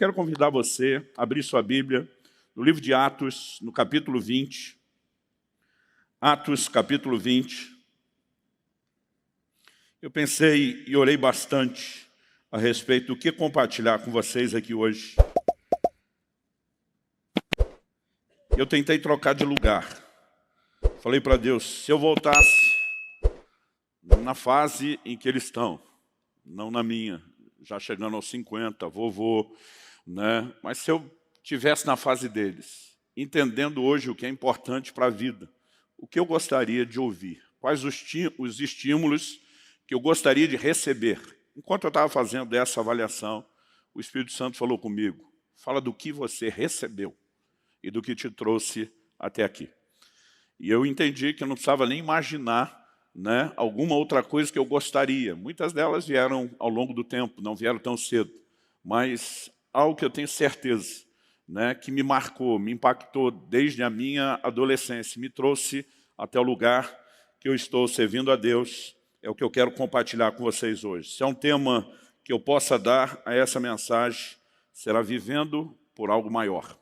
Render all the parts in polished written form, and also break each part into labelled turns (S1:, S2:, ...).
S1: quero convidar você a abrir sua Bíblia no livro de Atos, no capítulo 20. Atos, capítulo 20. Eu pensei e orei bastante a respeito do que compartilhar com vocês aqui hoje. Eu tentei trocar de lugar. Falei para Deus, se eu voltasse na fase em que eles estão, não na minha, já chegando aos 50, vovô, né? Mas se eu estivesse na fase deles, entendendo hoje o que é importante para a vida, o que eu gostaria de ouvir, quais os estímulos que eu gostaria de receber. Enquanto eu estava fazendo essa avaliação, o Espírito Santo falou comigo, fala do que você recebeu e do que te trouxe até aqui. E eu entendi que eu não precisava nem imaginar, né, alguma outra coisa que eu gostaria. Muitas delas vieram ao longo do tempo, não vieram tão cedo. Mas algo que eu tenho certeza, né, que me marcou, me impactou desde a minha adolescência, me trouxe até o lugar que eu estou servindo a Deus, é o que eu quero compartilhar com vocês hoje. Se é um tema que eu possa dar a essa mensagem, será vivendo por algo maior.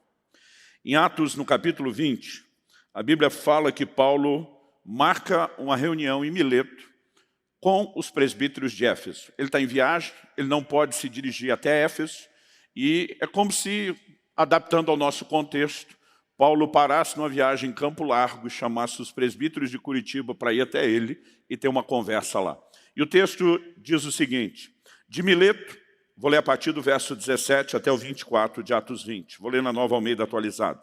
S1: Em Atos, no capítulo 20, a Bíblia fala que Paulo marca uma reunião em Mileto com os presbíteros de Éfeso. Ele está em viagem, ele não pode se dirigir até Éfeso, e é como se, adaptando ao nosso contexto, Paulo parasse numa viagem em Campo Largo e chamasse os presbíteros de Curitiba para ir até ele e ter uma conversa lá. E o texto diz o seguinte, de Mileto, vou ler a partir do verso 17 até o 24 de Atos 20, vou ler na Nova Almeida atualizada.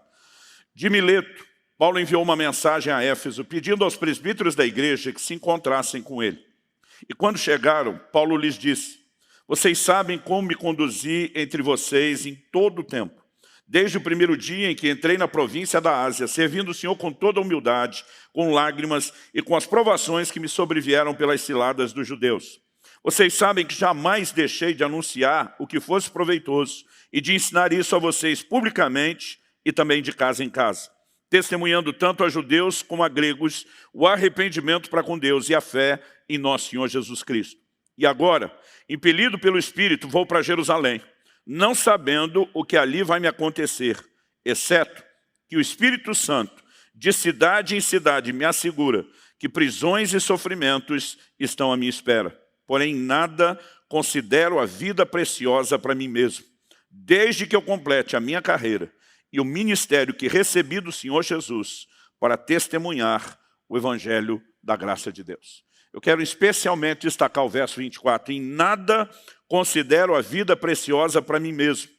S1: De Mileto, Paulo enviou uma mensagem a Éfeso, pedindo aos presbíteros da igreja que se encontrassem com ele. E quando chegaram, Paulo lhes disse, vocês sabem como me conduzi entre vocês em todo o tempo, desde o primeiro dia em que entrei na província da Ásia, servindo o Senhor com toda humildade, com lágrimas e com as provações que me sobrevieram pelas ciladas dos judeus. Vocês sabem que jamais deixei de anunciar o que fosse proveitoso e de ensinar isso a vocês publicamente e também de casa em casa, testemunhando tanto a judeus como a gregos o arrependimento para com Deus e a fé em nosso Senhor Jesus Cristo. E agora, impelido pelo Espírito, vou para Jerusalém, não sabendo o que ali vai me acontecer, exceto que o Espírito Santo, de cidade em cidade, me assegura que prisões e sofrimentos estão à minha espera. Porém, nada considero a vida preciosa para mim mesmo, desde que eu complete a minha carreira e o ministério que recebi do Senhor Jesus para testemunhar o Evangelho da graça de Deus. Eu quero especialmente destacar o verso 24. Em nada considero a vida preciosa para mim mesmo,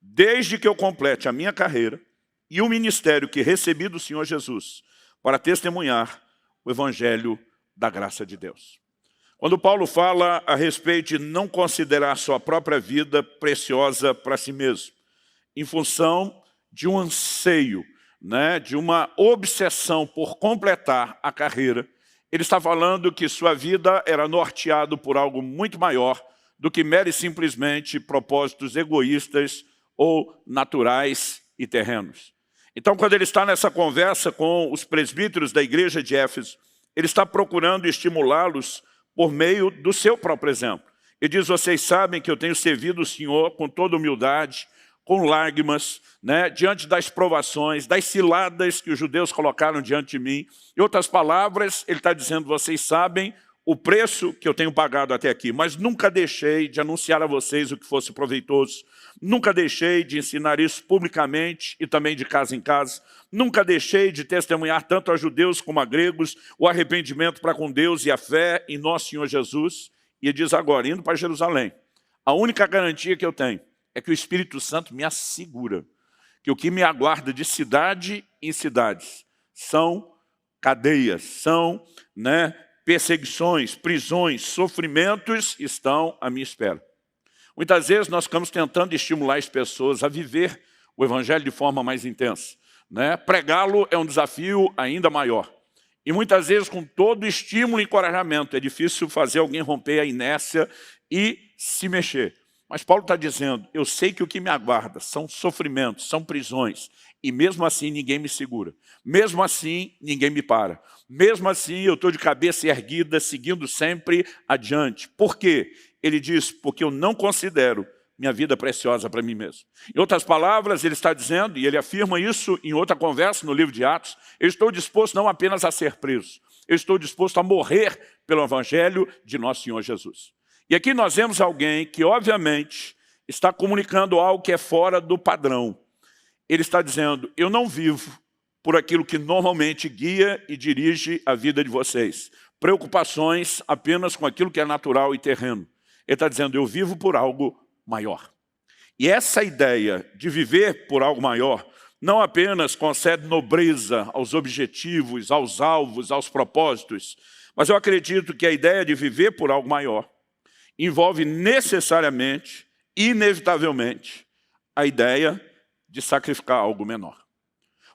S1: desde que eu complete a minha carreira e o ministério que recebi do Senhor Jesus para testemunhar o Evangelho da graça de Deus. Quando Paulo fala a respeito de não considerar sua própria vida preciosa para si mesmo, em função de um anseio, né, de uma obsessão por completar a carreira, ele está falando que sua vida era norteada por algo muito maior do que mere simplesmente propósitos egoístas ou naturais e terrenos. Então, quando ele está nessa conversa com os presbíteros da igreja de Éfeso, ele está procurando estimulá-los por meio do seu próprio exemplo. Ele diz, vocês sabem que eu tenho servido o Senhor com toda humildade, com lágrimas, né, diante das provações, das ciladas que os judeus colocaram diante de mim. Em outras palavras, ele está dizendo, vocês sabem o preço que eu tenho pagado até aqui, mas nunca deixei de anunciar a vocês o que fosse proveitoso, nunca deixei de ensinar isso publicamente e também de casa em casa, nunca deixei de testemunhar tanto a judeus como a gregos o arrependimento para com Deus e a fé em nosso Senhor Jesus. E ele diz agora, indo para Jerusalém, a única garantia que eu tenho é que o Espírito Santo me assegura que o que me aguarda de cidade em cidades são cadeias, são, né, perseguições, prisões, sofrimentos estão à minha espera. Muitas vezes nós ficamos tentando estimular as pessoas a viver o Evangelho de forma mais intensa, né? Pregá-lo é um desafio ainda maior. E muitas vezes com todo estímulo e encorajamento é difícil fazer alguém romper a inércia e se mexer. Mas Paulo está dizendo, eu sei que o que me aguarda são sofrimentos, são prisões, e mesmo assim ninguém me segura. Mesmo assim ninguém me para. Mesmo assim eu estou de cabeça erguida, seguindo sempre adiante. Por quê? Ele diz, porque eu não considero minha vida preciosa para mim mesmo. Em outras palavras, ele está dizendo, e ele afirma isso em outra conversa no livro de Atos, eu estou disposto não apenas a ser preso, eu estou disposto a morrer pelo evangelho de nosso Senhor Jesus. E aqui nós vemos alguém que, obviamente, está comunicando algo que é fora do padrão. Ele está dizendo, eu não vivo por aquilo que normalmente guia e dirige a vida de vocês. Preocupações apenas com aquilo que é natural e terreno. Ele está dizendo, eu vivo por algo maior. E essa ideia de viver por algo maior não apenas concede nobreza aos objetivos, aos alvos, aos propósitos, mas eu acredito que a ideia de viver por algo maior envolve necessariamente, inevitavelmente, a ideia de sacrificar algo menor.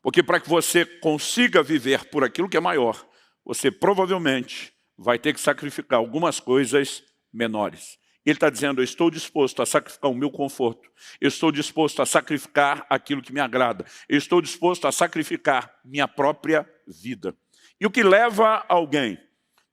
S1: Porque para que você consiga viver por aquilo que é maior, você provavelmente vai ter que sacrificar algumas coisas menores. Ele está dizendo, eu estou disposto a sacrificar o meu conforto, eu estou disposto a sacrificar aquilo que me agrada, eu estou disposto a sacrificar minha própria vida. E o que leva alguém,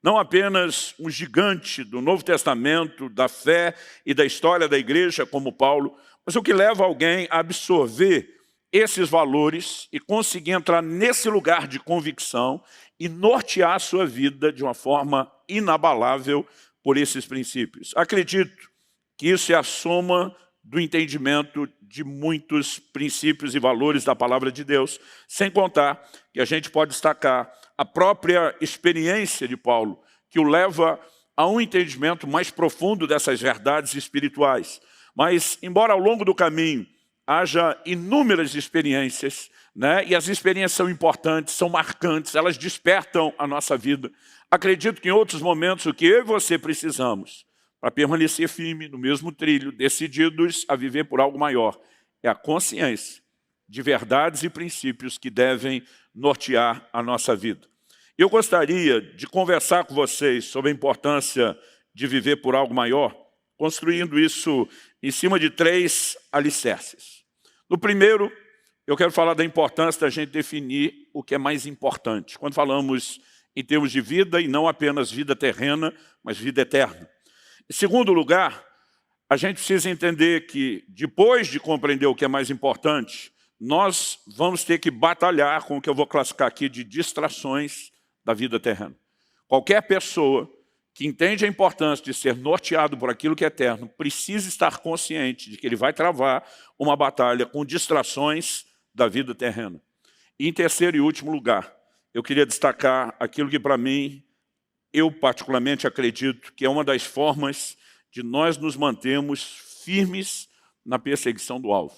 S1: não apenas um gigante do Novo Testamento, da fé e da história da igreja como Paulo, mas o que leva alguém a absorver esses valores e conseguir entrar nesse lugar de convicção e nortear a sua vida de uma forma inabalável por esses princípios. Acredito que isso é a soma do entendimento de muitos princípios e valores da palavra de Deus, sem contar que a gente pode destacar a própria experiência de Paulo, que o leva a um entendimento mais profundo dessas verdades espirituais. Mas, embora ao longo do caminho haja inúmeras experiências, né? E as experiências são importantes, são marcantes, elas despertam a nossa vida. Acredito que em outros momentos o que eu e você precisamos para permanecer firme no mesmo trilho, decididos a viver por algo maior, é a consciência de verdades e princípios que devem nortear a nossa vida. Eu gostaria de conversar com vocês sobre a importância de viver por algo maior, construindo isso em cima de 3 alicerces. No primeiro, eu quero falar da importância da gente definir o que é mais importante. Quando falamos em termos de vida, e não apenas vida terrena, mas vida eterna. Em segundo lugar, a gente precisa entender que, depois de compreender o que é mais importante, nós vamos ter que batalhar com o que eu vou classificar aqui de distrações da vida terrena. Qualquer pessoa que entende a importância de ser norteado por aquilo que é eterno, precisa estar consciente de que ele vai travar uma batalha com distrações da vida terrena. E em terceiro e último lugar, eu queria destacar aquilo que para mim, eu particularmente acredito que é uma das formas de nós nos mantermos firmes na perseguição do alvo.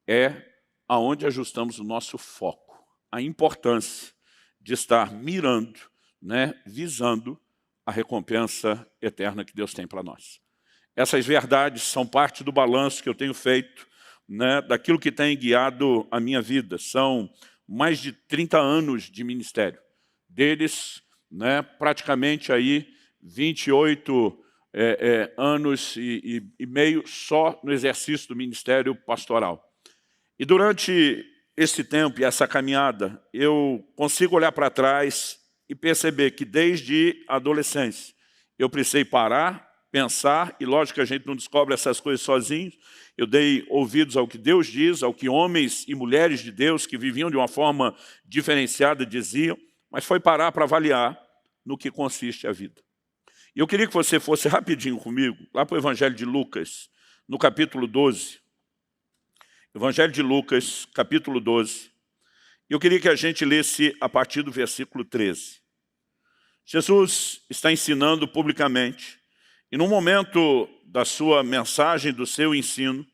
S1: É aonde ajustamos o nosso foco, a importância de estar mirando, né, visando a recompensa eterna que Deus tem para nós. Essas verdades são parte do balanço que eu tenho feito, né, daquilo que tem guiado a minha vida. São mais de 30 anos de ministério. Deles, né, praticamente aí 28 anos e meio só no exercício do ministério pastoral. E durante esse tempo e essa caminhada, eu consigo olhar para trás e perceber que desde a adolescência eu precisei parar, pensar, e lógico que a gente não descobre essas coisas sozinho. Eu dei ouvidos ao que Deus diz, ao que homens e mulheres de Deus que viviam de uma forma diferenciada diziam, mas foi parar para avaliar no que consiste a vida. E eu queria que você fosse rapidinho comigo, lá para o Evangelho de Lucas, no capítulo 12. Evangelho de Lucas, capítulo 12. Eu queria que a gente lesse a partir do versículo 13. Jesus está ensinando publicamente, e no momento da sua mensagem, do seu ensino,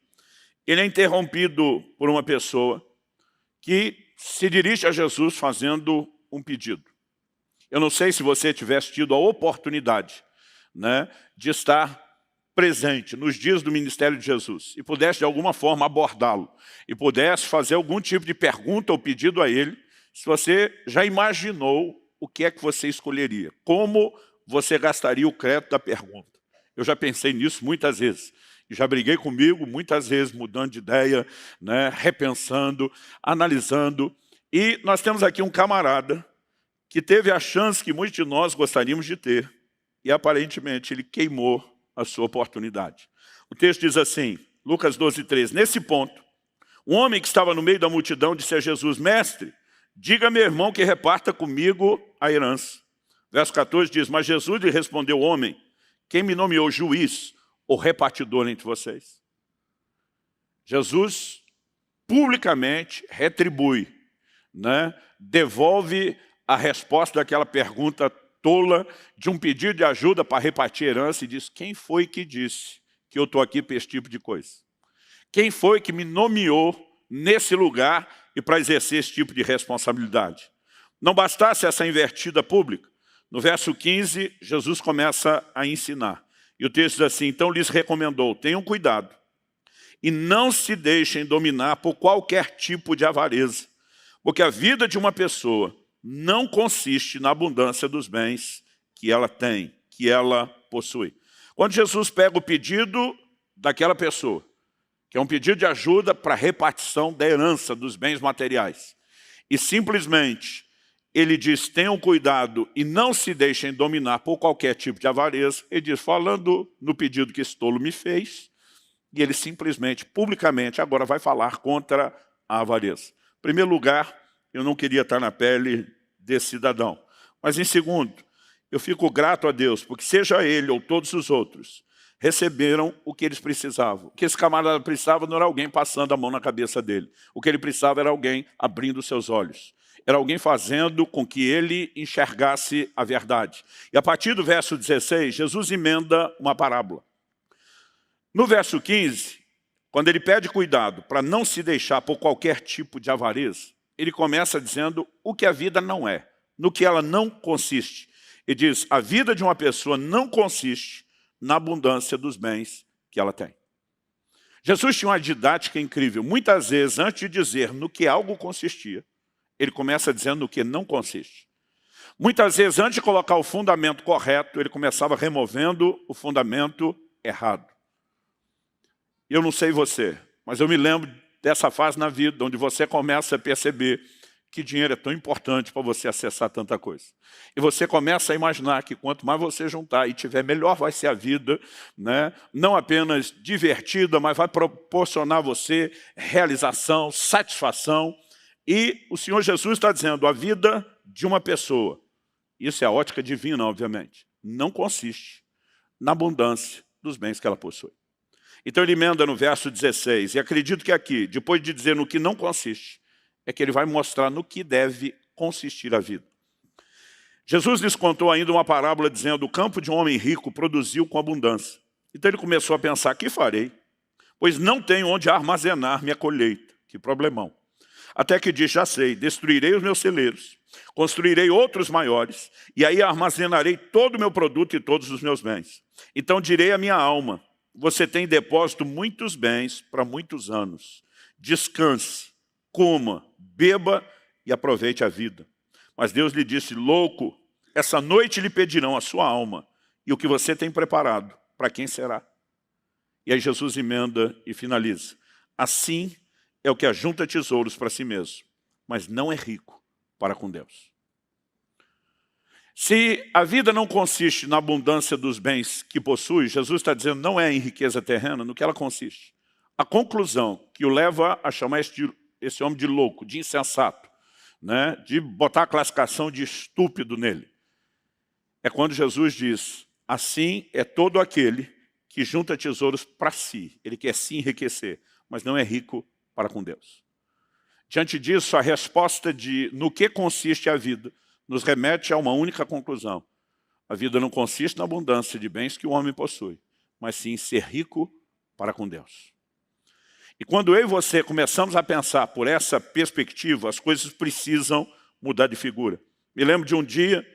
S1: ele é interrompido por uma pessoa que se dirige a Jesus fazendo um pedido. Eu não sei se você tivesse tido a oportunidade, né, de estar presente nos dias do ministério de Jesus e pudesse de alguma forma abordá-lo e pudesse fazer algum tipo de pergunta ou pedido a ele, se você já imaginou o que é que você escolheria, como você gastaria o crédito da pergunta. Eu já pensei nisso muitas vezes e já briguei comigo muitas vezes, mudando de ideia, né, repensando, analisando. E nós temos aqui um camarada que teve a chance que muitos de nós gostaríamos de ter e aparentemente ele queimou a sua oportunidade. O texto diz assim, Lucas 12:13. Nesse ponto, um homem que estava no meio da multidão disse a Jesus: Mestre, diga a meu irmão que reparta comigo a herança. Verso 14 diz: Mas Jesus lhe respondeu: Homem, quem me nomeou juiz ou repartidor entre vocês? Jesus publicamente retribui, né? Devolve a resposta daquela pergunta tola de um pedido de ajuda para repartir herança e diz: quem foi que disse que eu estou aqui para esse tipo de coisa? Quem foi que me nomeou nesse lugar e para exercer esse tipo de responsabilidade? Não bastasse essa invertida pública, no verso 15, Jesus começa a ensinar. E o texto diz assim: então lhes recomendou, tenham cuidado e não se deixem dominar por qualquer tipo de avareza, porque a vida de uma pessoa não consiste na abundância dos bens que ela tem, que ela possui. Quando Jesus pega o pedido daquela pessoa, que é um pedido de ajuda para a repartição da herança dos bens materiais, e simplesmente ele diz: tenham cuidado e não se deixem dominar por qualquer tipo de avareza, ele diz, falando no pedido que esse tolo me fez, e ele simplesmente, publicamente, agora vai falar contra a avareza. Em primeiro lugar, eu não queria estar na pele desse cidadão. Mas em segundo, eu fico grato a Deus, porque seja ele ou todos os outros, receberam o que eles precisavam. O que esse camarada precisava não era alguém passando a mão na cabeça dele. O que ele precisava era alguém abrindo os seus olhos. Era alguém fazendo com que ele enxergasse a verdade. E a partir do verso 16, Jesus emenda uma parábola. No verso 15, quando ele pede cuidado para não se deixar por qualquer tipo de avareza, ele começa dizendo o que a vida não é, no que ela não consiste. Ele diz: a vida de uma pessoa não consiste na abundância dos bens que ela tem. Jesus tinha uma didática incrível. Muitas vezes, antes de dizer no que algo consistia, ele começa dizendo no que não consiste. Muitas vezes, antes de colocar o fundamento correto, ele começava removendo o fundamento errado. Eu não sei você, mas eu me lembro dessa fase na vida, onde você começa a perceber que dinheiro é tão importante para você acessar tanta coisa. E você começa a imaginar que quanto mais você juntar e tiver, melhor vai ser a vida, né? Não apenas divertida, mas vai proporcionar a você realização, satisfação. E o Senhor Jesus está dizendo, a vida de uma pessoa, isso é a ótica divina, obviamente, não consiste na abundância dos bens que ela possui. Então ele emenda no verso 16, e acredito que aqui, depois de dizer no que não consiste, é que ele vai mostrar no que deve consistir a vida. Jesus lhes contou ainda uma parábola dizendo: o campo de um homem rico produziu com abundância. Então ele começou a pensar: que farei? Pois não tenho onde armazenar minha colheita. Que problemão. Até que disse: já sei, destruirei os meus celeiros, construirei outros maiores, e aí armazenarei todo o meu produto e todos os meus bens. Então direi à minha alma: você tem em depósito muitos bens para muitos anos. Descanse, coma, beba e aproveite a vida. Mas Deus lhe disse: louco, essa noite lhe pedirão a sua alma, e o que você tem preparado, para quem será? E aí Jesus emenda e finaliza: assim é o que ajunta tesouros para si mesmo, mas não é rico para com Deus. Se a vida não consiste na abundância dos bens que possui, Jesus está dizendo não é em riqueza terrena, no que ela consiste. A conclusão que o leva a chamar esse homem de louco, de insensato, né, de botar a classificação de estúpido nele, é quando Jesus diz: assim é todo aquele que junta tesouros para si. Ele quer se enriquecer, mas não é rico para com Deus. Diante disso, a resposta de no que consiste a vida nos remete a uma única conclusão. A vida não consiste na abundância de bens que o homem possui, mas sim em ser rico para com Deus. E quando eu e você começamos a pensar por essa perspectiva, as coisas precisam mudar de figura. Me lembro de um dia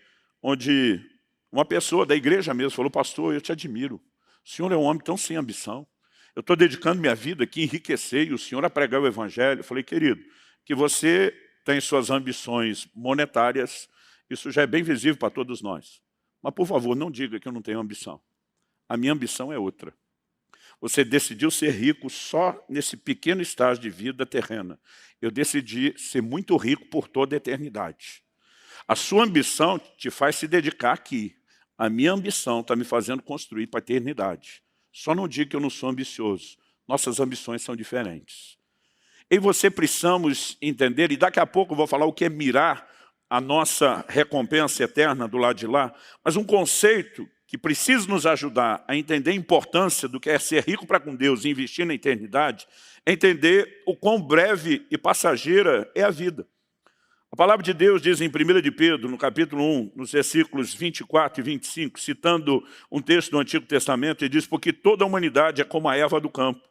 S1: onde uma pessoa da igreja mesmo falou: pastor, eu te admiro. O senhor é um homem tão sem ambição. Eu estou dedicando minha vida aqui a enriquecer e o senhor a pregar o evangelho. Eu falei: querido, que você tem suas ambições monetárias, isso já é bem visível para todos nós. Mas, por favor, não diga que eu não tenho ambição. A minha ambição é outra. Você decidiu ser rico só nesse pequeno estágio de vida terrena. Eu decidi ser muito rico por toda a eternidade. A sua ambição te faz se dedicar aqui. A minha ambição está me fazendo construir para a eternidade. Só não diga que eu não sou ambicioso. nossas ambições são diferentes. Eu e você precisamos entender, e daqui a pouco eu vou falar o que é mirar a nossa recompensa eterna do lado de lá, mas um conceito que precisa nos ajudar a entender a importância do que é ser rico para com Deus e investir na eternidade, é entender o quão breve e passageira é a vida. A palavra de Deus diz em 1 de Pedro, no capítulo 1, nos versículos 24 e 25, citando um texto do Antigo Testamento, ele diz: porque toda a humanidade é como a erva do campo,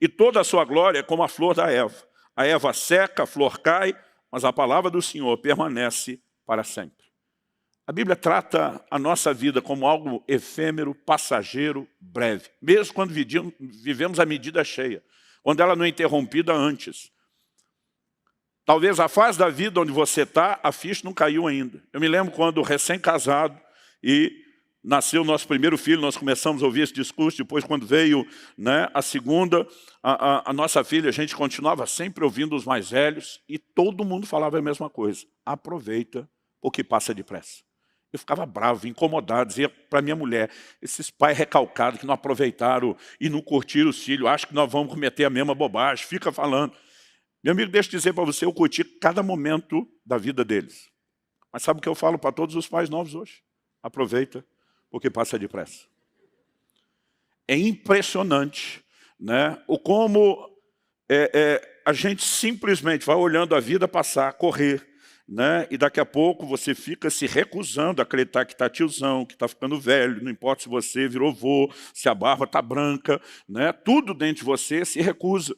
S1: e toda a sua glória é como a flor da erva. A erva seca, a flor cai, mas a palavra do Senhor permanece para sempre. A Bíblia trata a nossa vida como algo efêmero, passageiro, breve. Mesmo quando vivemos a medida cheia, quando ela não é interrompida antes. Talvez a fase da vida onde você está, a ficha não caiu ainda. Eu me lembro quando recém-casado e nasceu o nosso primeiro filho, nós começamos a ouvir esse discurso, depois quando veio, né, a segunda, a nossa filha, a gente continuava sempre ouvindo os mais velhos e todo mundo falava a mesma coisa. Aproveita, porque passa depressa. Eu ficava bravo, incomodado, dizia para minha mulher, esses pais recalcados que não aproveitaram e não curtiram os filhos, acham que nós vamos cometer a mesma bobagem, fica falando. Meu amigo, deixa eu dizer para você, eu curti cada momento da vida deles. Mas sabe o que eu falo para todos os pais novos hoje? Aproveita, porque passa depressa. É impressionante, né, o como a gente simplesmente vai olhando a vida passar, correr, né, e daqui a pouco você fica se recusando a acreditar que está tiozão, que está ficando velho, não importa se você virou vô, se a barba está branca, né, tudo dentro de você se recusa.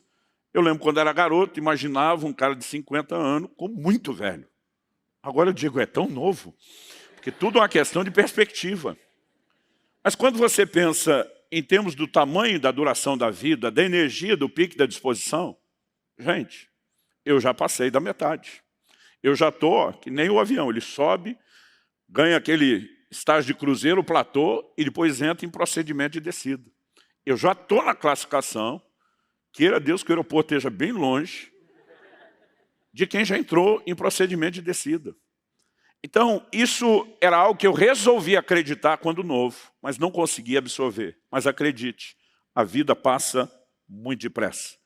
S1: Eu lembro quando era garoto, imaginava um cara de 50 anos como muito velho. Agora eu digo, é tão novo, porque tudo é uma questão de perspectiva. Mas quando você pensa em termos do tamanho da duração da vida, da energia, do pique da disposição, gente, eu já passei da metade. Eu já estou, que nem o avião, ele sobe, ganha aquele estágio de cruzeiro, o platô, e depois entra em procedimento de descida. Eu já estou na classificação, queira Deus que o aeroporto esteja bem longe de quem já entrou em procedimento de descida. Então, isso era algo que eu resolvi acreditar quando novo, mas não consegui absorver. Mas acredite, a vida passa muito depressa.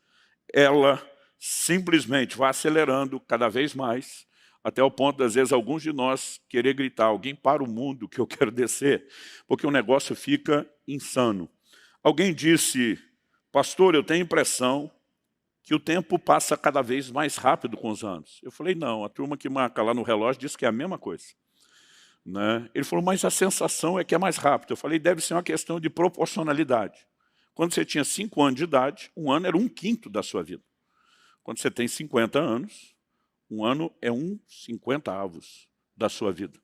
S1: Ela simplesmente vai acelerando cada vez mais, até o ponto, às vezes, alguns de nós querer gritar, alguém para o mundo que eu quero descer, porque o negócio fica insano. Alguém disse, pastor, eu tenho a impressão que o tempo passa cada vez mais rápido com os anos. Eu falei, não, a turma que marca lá no relógio disse que é a mesma coisa. Né? Ele falou, mas a sensação é que é mais rápido. Eu falei, deve ser uma questão de proporcionalidade. Quando você tinha 5 anos de idade, um ano era 1/5 da sua vida. Quando você tem 50 anos, um ano é 1/50 da sua vida.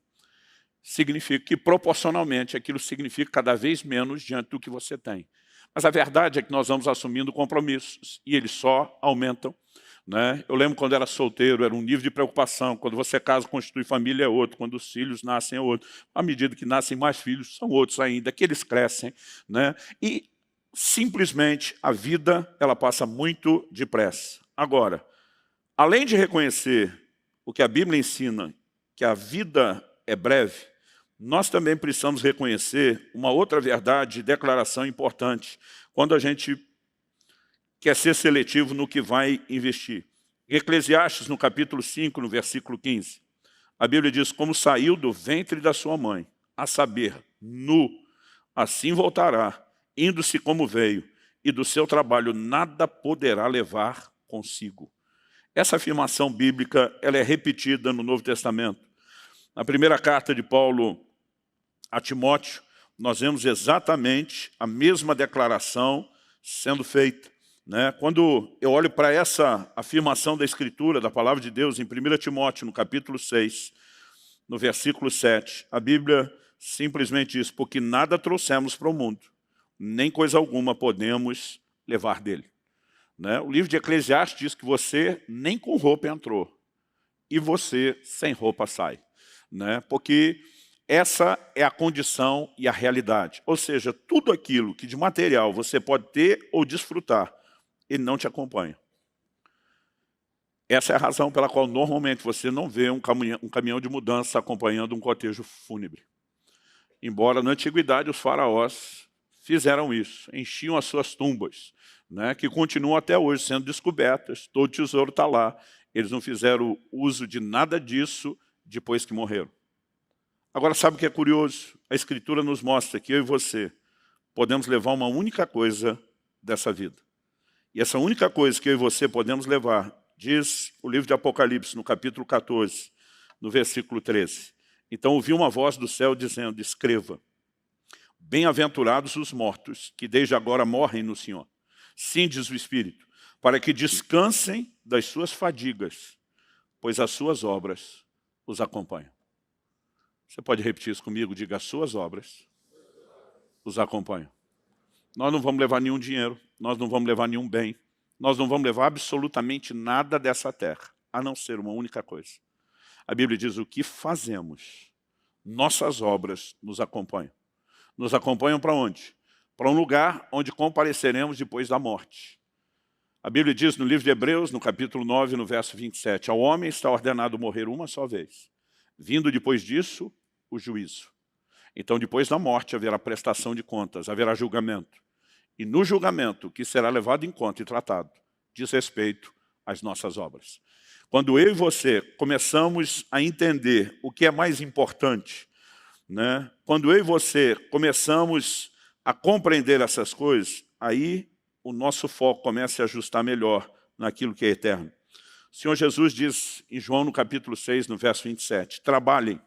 S1: Significa que proporcionalmente aquilo significa cada vez menos diante do que você tem. Mas a verdade é que nós vamos assumindo compromissos e eles só aumentam. Né? Eu lembro quando era solteiro, era um nível de preocupação. Quando você casa, constitui família, é outro. Quando os filhos nascem, é outro. À medida que nascem mais filhos, são outros ainda, que eles crescem. Né? E simplesmente a vida ela passa muito depressa. Agora, além de reconhecer o que a Bíblia ensina, que a vida é breve, nós também precisamos reconhecer uma outra verdade e declaração importante quando a gente quer ser seletivo no que vai investir. Em Eclesiastes, no capítulo 5, no versículo 15, a Bíblia diz, como saiu do ventre da sua mãe, a saber, nu, assim voltará, indo-se como veio, e do seu trabalho nada poderá levar consigo. Essa afirmação bíblica ela é repetida no Novo Testamento. Na primeira carta de Paulo a Timóteo, nós vemos exatamente a mesma declaração sendo feita. Né? Quando eu olho para essa afirmação da Escritura, da Palavra de Deus, em 1 Timóteo, no capítulo 6, no versículo 7, a Bíblia simplesmente diz, porque nada trouxemos para o mundo, nem coisa alguma podemos levar dele. Né? O livro de Eclesiastes diz que você nem com roupa entrou, e você sem roupa sai. Né? Porque essa é a condição e a realidade. Ou seja, tudo aquilo que de material você pode ter ou desfrutar, ele não te acompanha. Essa é a razão pela qual normalmente você não vê um caminhão de mudança acompanhando um cortejo fúnebre. Embora na antiguidade os faraós fizeram isso, enchiam as suas tumbas, né, que continuam até hoje sendo descobertas. Todo tesouro está lá. Eles não fizeram uso de nada disso depois que morreram. Agora, sabe o que é curioso? A Escritura nos mostra que eu e você podemos levar uma única coisa dessa vida. E essa única coisa que eu e você podemos levar, diz o livro de Apocalipse, no capítulo 14, no versículo 13. Então ouvi uma voz do céu dizendo, escreva, bem-aventurados os mortos, que desde agora morrem no Senhor. Sim, diz o Espírito, para que descansem das suas fadigas, pois as suas obras os acompanham. Você pode repetir isso comigo? Diga, as suas obras os acompanham. Nós não vamos levar nenhum dinheiro, nós não vamos levar nenhum bem, nós não vamos levar absolutamente nada dessa terra, a não ser uma única coisa. A Bíblia diz o que fazemos, nossas obras nos acompanham. Nos acompanham para onde? Para um lugar onde compareceremos depois da morte. A Bíblia diz no livro de Hebreus, no capítulo 9, no verso 27, ao homem está ordenado morrer uma só vez, vindo depois disso o juízo. Então depois da morte haverá prestação de contas, haverá julgamento. E no julgamento, que será levado em conta e tratado, diz respeito às nossas obras. Quando eu e você começamos a entender o que é mais importante, né? Quando eu e você começamos a compreender essas coisas, aí o nosso foco começa a ajustar melhor naquilo que é eterno. O Senhor Jesus diz em João no capítulo 6, no verso 27, trabalhem,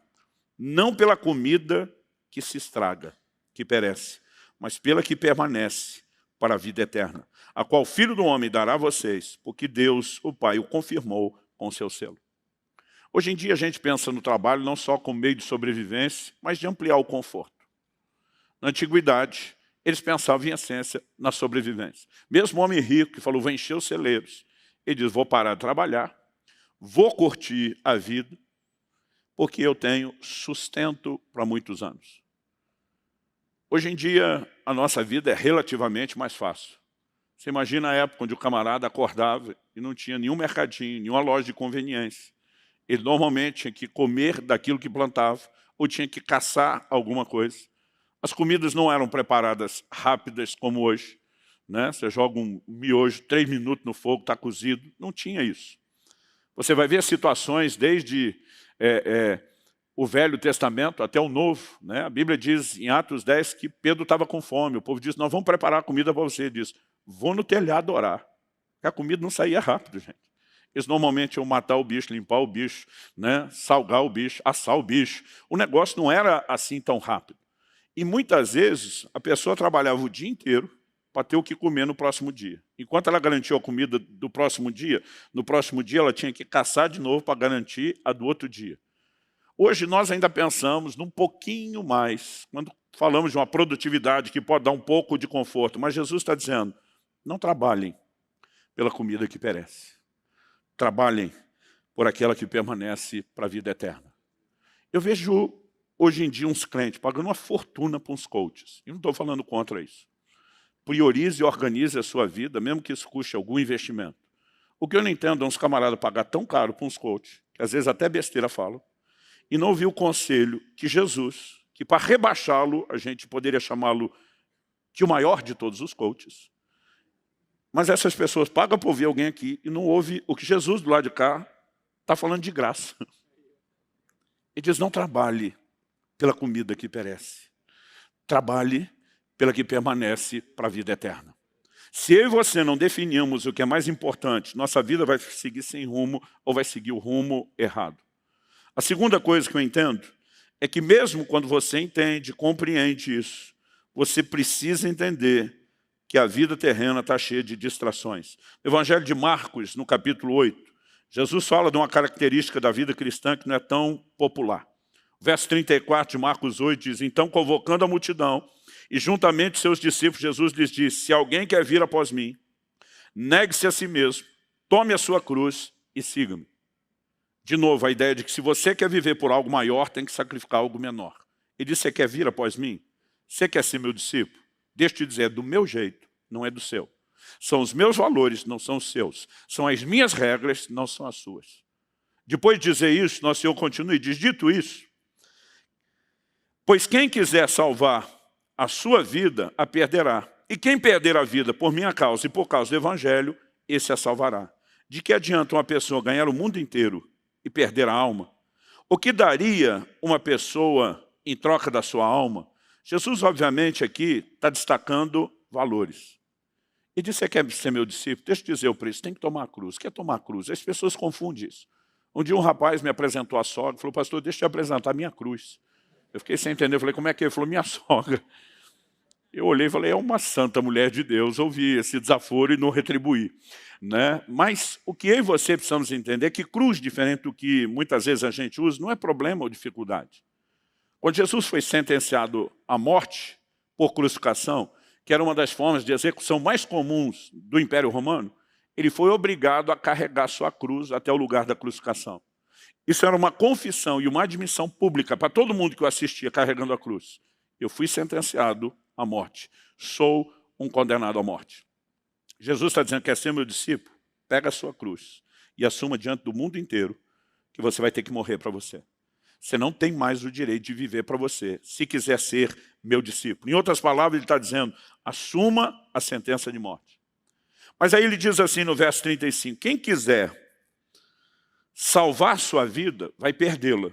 S1: não pela comida que se estraga, que perece, mas pela que permanece para a vida eterna, a qual o Filho do Homem dará a vocês, porque Deus, o Pai, o confirmou com o seu selo. Hoje em dia a gente pensa no trabalho não só como meio de sobrevivência, mas de ampliar o conforto. Na antiguidade, eles pensavam em essência na sobrevivência. Mesmo o homem rico que falou, vou encher os celeiros, ele diz, vou parar de trabalhar, vou curtir a vida, porque eu tenho sustento para muitos anos. Hoje em dia, a nossa vida é relativamente mais fácil. Você imagina a época onde o camarada acordava e não tinha nenhum mercadinho, nenhuma loja de conveniência. Ele normalmente tinha que comer daquilo que plantava ou tinha que caçar alguma coisa. As comidas não eram preparadas rápidas como hoje, né? Você joga um miojo, 3 minutos no fogo, está cozido. Não tinha isso. Você vai ver situações desde o Velho Testamento até o Novo, né? A Bíblia diz em Atos 10 que Pedro estava com fome. O povo diz, nós vamos preparar comida para você. Ele diz, vou no telhado orar. Porque a comida não saía rápido, gente. Eles normalmente iam matar o bicho, limpar o bicho, né? Salgar o bicho, assar o bicho. O negócio não era assim tão rápido. E muitas vezes a pessoa trabalhava o dia inteiro para ter o que comer no próximo dia. Enquanto ela garantiu a comida do próximo dia, no próximo dia ela tinha que caçar de novo para garantir a do outro dia. Hoje nós ainda pensamos num pouquinho mais, quando falamos de uma produtividade que pode dar um pouco de conforto, mas Jesus está dizendo, não trabalhem pela comida que perece. Trabalhem por aquela que permanece para a vida eterna. Eu vejo hoje em dia uns crentes pagando uma fortuna para uns coaches. Eu não estou falando contra isso. Priorize e organize a sua vida, mesmo que isso custe algum investimento. O que eu não entendo é uns camaradas pagar tão caro para uns coaches, que às vezes até besteira falam, e não ouvir o conselho que Jesus, que para rebaixá-lo, a gente poderia chamá-lo de o maior de todos os coaches, mas essas pessoas pagam para ouvir alguém aqui e não ouvem o que Jesus do lado de cá está falando de graça. Ele diz, não trabalhe pela comida que perece. Trabalhe pela que permanece para a vida eterna. Se eu e você não definirmos o que é mais importante, nossa vida vai seguir sem rumo ou vai seguir o rumo errado. A segunda coisa que eu entendo é que mesmo quando você entende, compreende isso, você precisa entender que a vida terrena está cheia de distrações. No Evangelho de Marcos, no capítulo 8, Jesus fala de uma característica da vida cristã que não é tão popular. O verso 34 de Marcos 8 diz, então convocando a multidão, e juntamente seus discípulos, Jesus lhes disse, se alguém quer vir após mim, negue-se a si mesmo, tome a sua cruz e siga-me. De novo, a ideia de que se você quer viver por algo maior, tem que sacrificar algo menor. Ele disse, você quer vir após mim? Você quer ser meu discípulo? Deixa eu te dizer, é do meu jeito, não é do seu. São os meus valores, não são os seus. São as minhas regras, não são as suas. Depois de dizer isso, nosso Senhor continua e diz, dito isso, pois quem quiser salvar a sua vida, a perderá. E quem perder a vida por minha causa e por causa do Evangelho, esse a salvará. De que adianta uma pessoa ganhar o mundo inteiro e perder a alma? O que daria uma pessoa em troca da sua alma? Jesus, obviamente, aqui está destacando valores. E disse: você quer ser meu discípulo? Deixa eu dizer o preço, tem que tomar a cruz. O que é tomar a cruz? As pessoas confundem isso. Um dia um rapaz me apresentou a sogra, falou: pastor, deixa eu te apresentar a minha cruz. Eu fiquei sem entender, eu falei: como é que é? Ele falou: minha sogra. Eu olhei e falei: é uma santa mulher de Deus. Ouvi esse desaforo e não retribuí. Né? Mas o que eu e você precisamos entender é que cruz, diferente do que muitas vezes a gente usa, não é problema ou dificuldade. Quando Jesus foi sentenciado à morte por crucificação, que era uma das formas de execução mais comuns do Império Romano, ele foi obrigado a carregar sua cruz até o lugar da crucificação. Isso era uma confissão e uma admissão pública para todo mundo que o assistia carregando a cruz. Eu fui sentenciado à morte. Sou um condenado à morte. Jesus está dizendo: quer ser meu discípulo? Pega a sua cruz e assuma diante do mundo inteiro que você vai ter que morrer para você. Você não tem mais o direito de viver para você, se quiser ser meu discípulo. Em outras palavras, ele está dizendo: assuma a sentença de morte. Mas aí ele diz assim no verso 35, quem quiser salvar sua vida, vai perdê-la.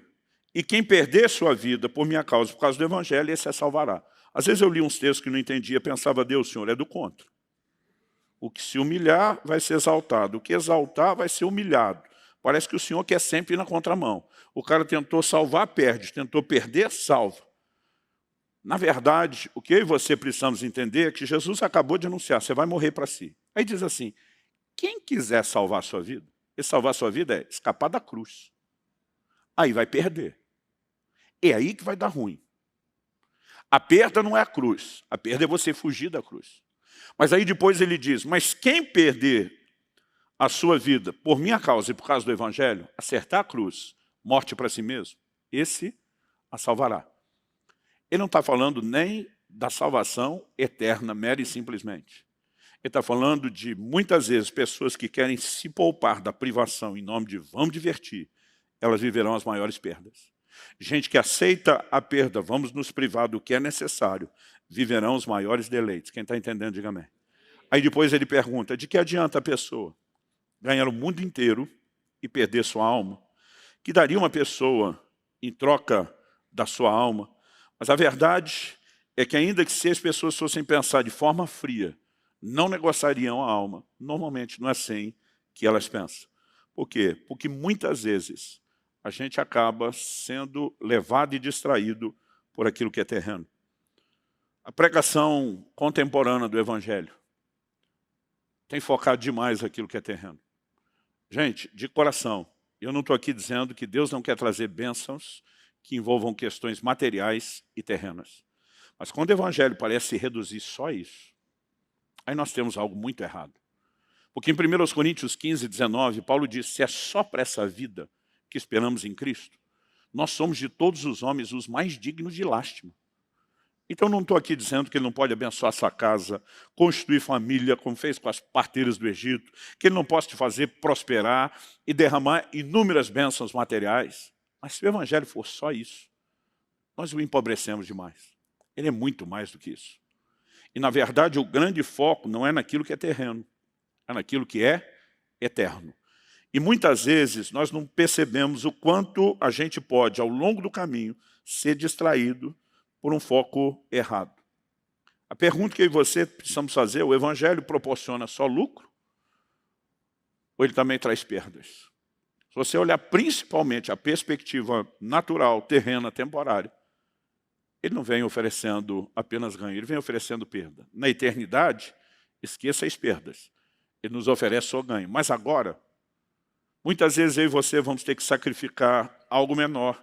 S1: E quem perder sua vida por minha causa, por causa do Evangelho, esse a salvará. Às vezes eu li uns textos que não entendia, pensava: Deus, Senhor, é do contra. O que se humilhar vai ser exaltado, o que exaltar vai ser humilhado. Parece que o Senhor quer sempre ir na contramão. O cara tentou salvar, perde. Tentou perder, salva. Na verdade, o que eu e você precisamos entender é que Jesus acabou de anunciar: você vai morrer para si. Aí diz assim: quem quiser salvar a sua vida, e salvar a sua vida é escapar da cruz. Aí vai perder. É aí que vai dar ruim. A perda não é a cruz. A perda é você fugir da cruz. Mas aí depois ele diz: mas quem perder a sua vida por minha causa e por causa do Evangelho, acertar a cruz, morte para si mesmo, esse a salvará. Ele não está falando nem da salvação eterna, mera e simplesmente. Ele está falando de, muitas vezes, pessoas que querem se poupar da privação em nome de vamos divertir, elas viverão as maiores perdas. Gente que aceita a perda, vamos nos privar do que é necessário, viverão os maiores deleites. Quem está entendendo, diga amém. Aí depois ele pergunta: de que adianta a pessoa ganhar o mundo inteiro e perder sua alma? Que daria uma pessoa em troca da sua alma? Mas a verdade é que, ainda que se as pessoas fossem pensar de forma fria, não negociariam a alma. Normalmente não é assim que elas pensam. Por quê? Porque muitas vezes a gente acaba sendo levado e distraído por aquilo que é terreno. A pregação contemporânea do Evangelho tem focado demais aquilo que é terreno. Gente, de coração, eu não estou aqui dizendo que Deus não quer trazer bênçãos que envolvam questões materiais e terrenas. Mas quando o Evangelho parece se reduzir só a isso, aí nós temos algo muito errado. Porque em 1 Coríntios 15, 19, Paulo diz: se é só para essa vida que esperamos em Cristo, nós somos de todos os homens os mais dignos de lástima. Então não estou aqui dizendo que ele não pode abençoar sua casa, constituir família, como fez com as parteiras do Egito, que ele não pode te fazer prosperar e derramar inúmeras bênçãos materiais. Mas se o Evangelho for só isso, nós o empobrecemos demais. Ele é muito mais do que isso. E, na verdade, o grande foco não é naquilo que é terreno, é naquilo que é eterno. E muitas vezes nós não percebemos o quanto a gente pode, ao longo do caminho, ser distraído por um foco errado. A pergunta que eu e você precisamos fazer: o Evangelho proporciona só lucro? Ou ele também traz perdas? Se você olhar principalmente a perspectiva natural, terrena, temporária, ele não vem oferecendo apenas ganho, ele vem oferecendo perda. Na eternidade, esqueça as perdas. Ele nos oferece só ganho. Mas agora, muitas vezes eu e você vamos ter que sacrificar algo menor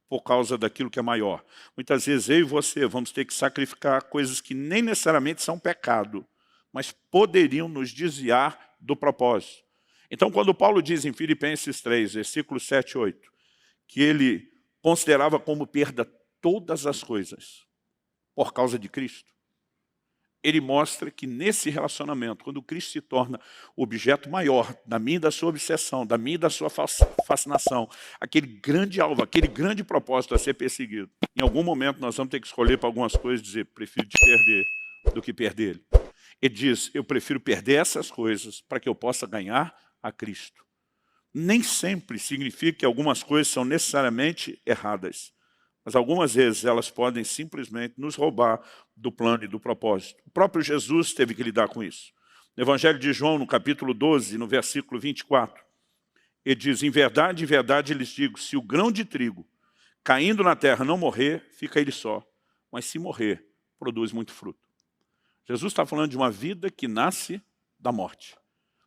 S1: por causa daquilo que é maior. Muitas vezes eu e você vamos ter que sacrificar coisas que nem necessariamente são pecado, mas poderiam nos desviar do propósito. Então, quando Paulo diz em Filipenses 3, versículos 7 e 8, que ele considerava como perda todas as coisas por causa de Cristo, ele mostra que nesse relacionamento, quando Cristo se torna o objeto maior da minha e da sua obsessão, da minha e da sua fascinação, aquele grande alvo, aquele grande propósito a ser perseguido, em algum momento nós vamos ter que escolher para algumas coisas e dizer: prefiro te perder do que perder ele. Ele diz, eu prefiro perder essas coisas para que eu possa ganhar a Cristo. Nem sempre significa que algumas coisas são necessariamente erradas, mas algumas vezes elas podem simplesmente nos roubar do plano e do propósito. O próprio Jesus teve que lidar com isso. No Evangelho de João, no capítulo 12, no versículo 24, ele diz, em verdade, lhes digo, se o grão de trigo caindo na terra não morrer, fica ele só, mas se morrer, produz muito fruto. Jesus está falando de uma vida que nasce da morte.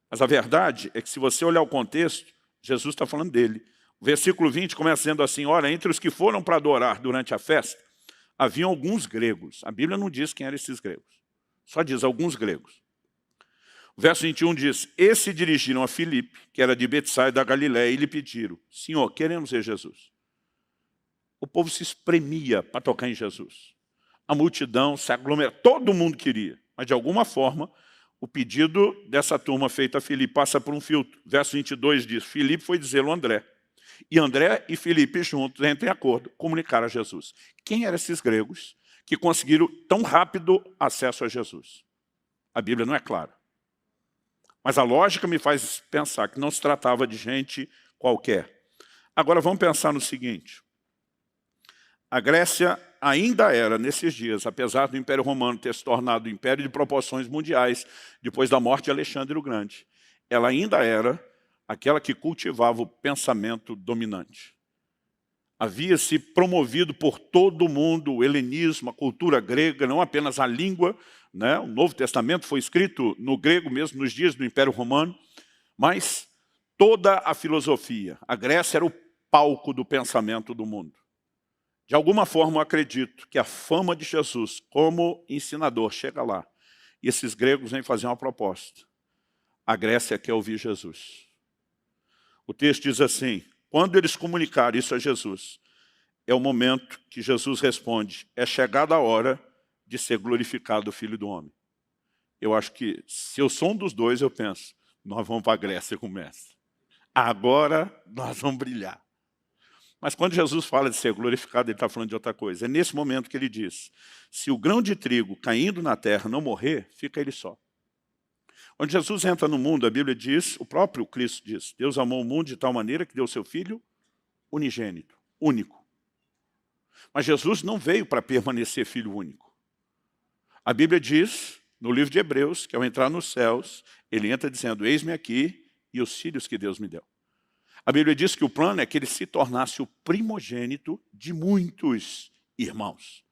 S1: Mas a verdade é que se você olhar o contexto, Jesus está falando dele. O versículo 20 começa dizendo assim, ora, entre os que foram para adorar durante a festa, haviam alguns gregos. A Bíblia não diz quem eram esses gregos, só diz alguns gregos. O verso 21 diz, esses se dirigiram a Filipe, que era de Betsaida da Galiléia, e lhe pediram, Senhor, queremos ver Jesus. O povo se espremia para tocar em Jesus. A multidão se aglomerava, todo mundo queria, mas de alguma forma, o pedido dessa turma feita a Filipe passa por um filtro. Verso 22 diz, Filipe foi dizê-lo a André. E André e Filipe juntos, entram em acordo, comunicaram a Jesus. Quem eram esses gregos que conseguiram tão rápido acesso a Jesus? A Bíblia não é clara. Mas a lógica me faz pensar que não se tratava de gente qualquer. Agora vamos pensar no seguinte. A Grécia ainda era, nesses dias, apesar do Império Romano ter se tornado um império de proporções mundiais, depois da morte de Alexandre o Grande, ela ainda era aquela que cultivava o pensamento dominante. Havia-se promovido por todo mundo o helenismo, a cultura grega, não apenas a língua, né? O Novo Testamento foi escrito no grego mesmo nos dias do Império Romano, mas toda a filosofia. A Grécia era o palco do pensamento do mundo. De alguma forma, eu acredito que a fama de Jesus como ensinador chega lá. E esses gregos vêm fazer uma proposta. A Grécia quer ouvir Jesus. O texto diz assim, quando eles comunicaram isso a Jesus, é o momento que Jesus responde, é chegada a hora de ser glorificado o Filho do Homem. Eu acho que, se eu sou um dos dois, eu penso, nós vamos para a Grécia com o mestre. Agora nós vamos brilhar. Mas quando Jesus fala de ser glorificado, ele está falando de outra coisa. É nesse momento que ele diz, se o grão de trigo caindo na terra não morrer, fica ele só. Quando Jesus entra no mundo, a Bíblia diz, o próprio Cristo diz, Deus amou o mundo de tal maneira que deu o seu Filho unigênito, único. Mas Jesus não veio para permanecer filho único. A Bíblia diz, no livro de Hebreus, que ao entrar nos céus, ele entra dizendo, eis-me aqui e os filhos que Deus me deu. A Bíblia diz que o plano é que ele se tornasse o primogênito de muitos irmãos.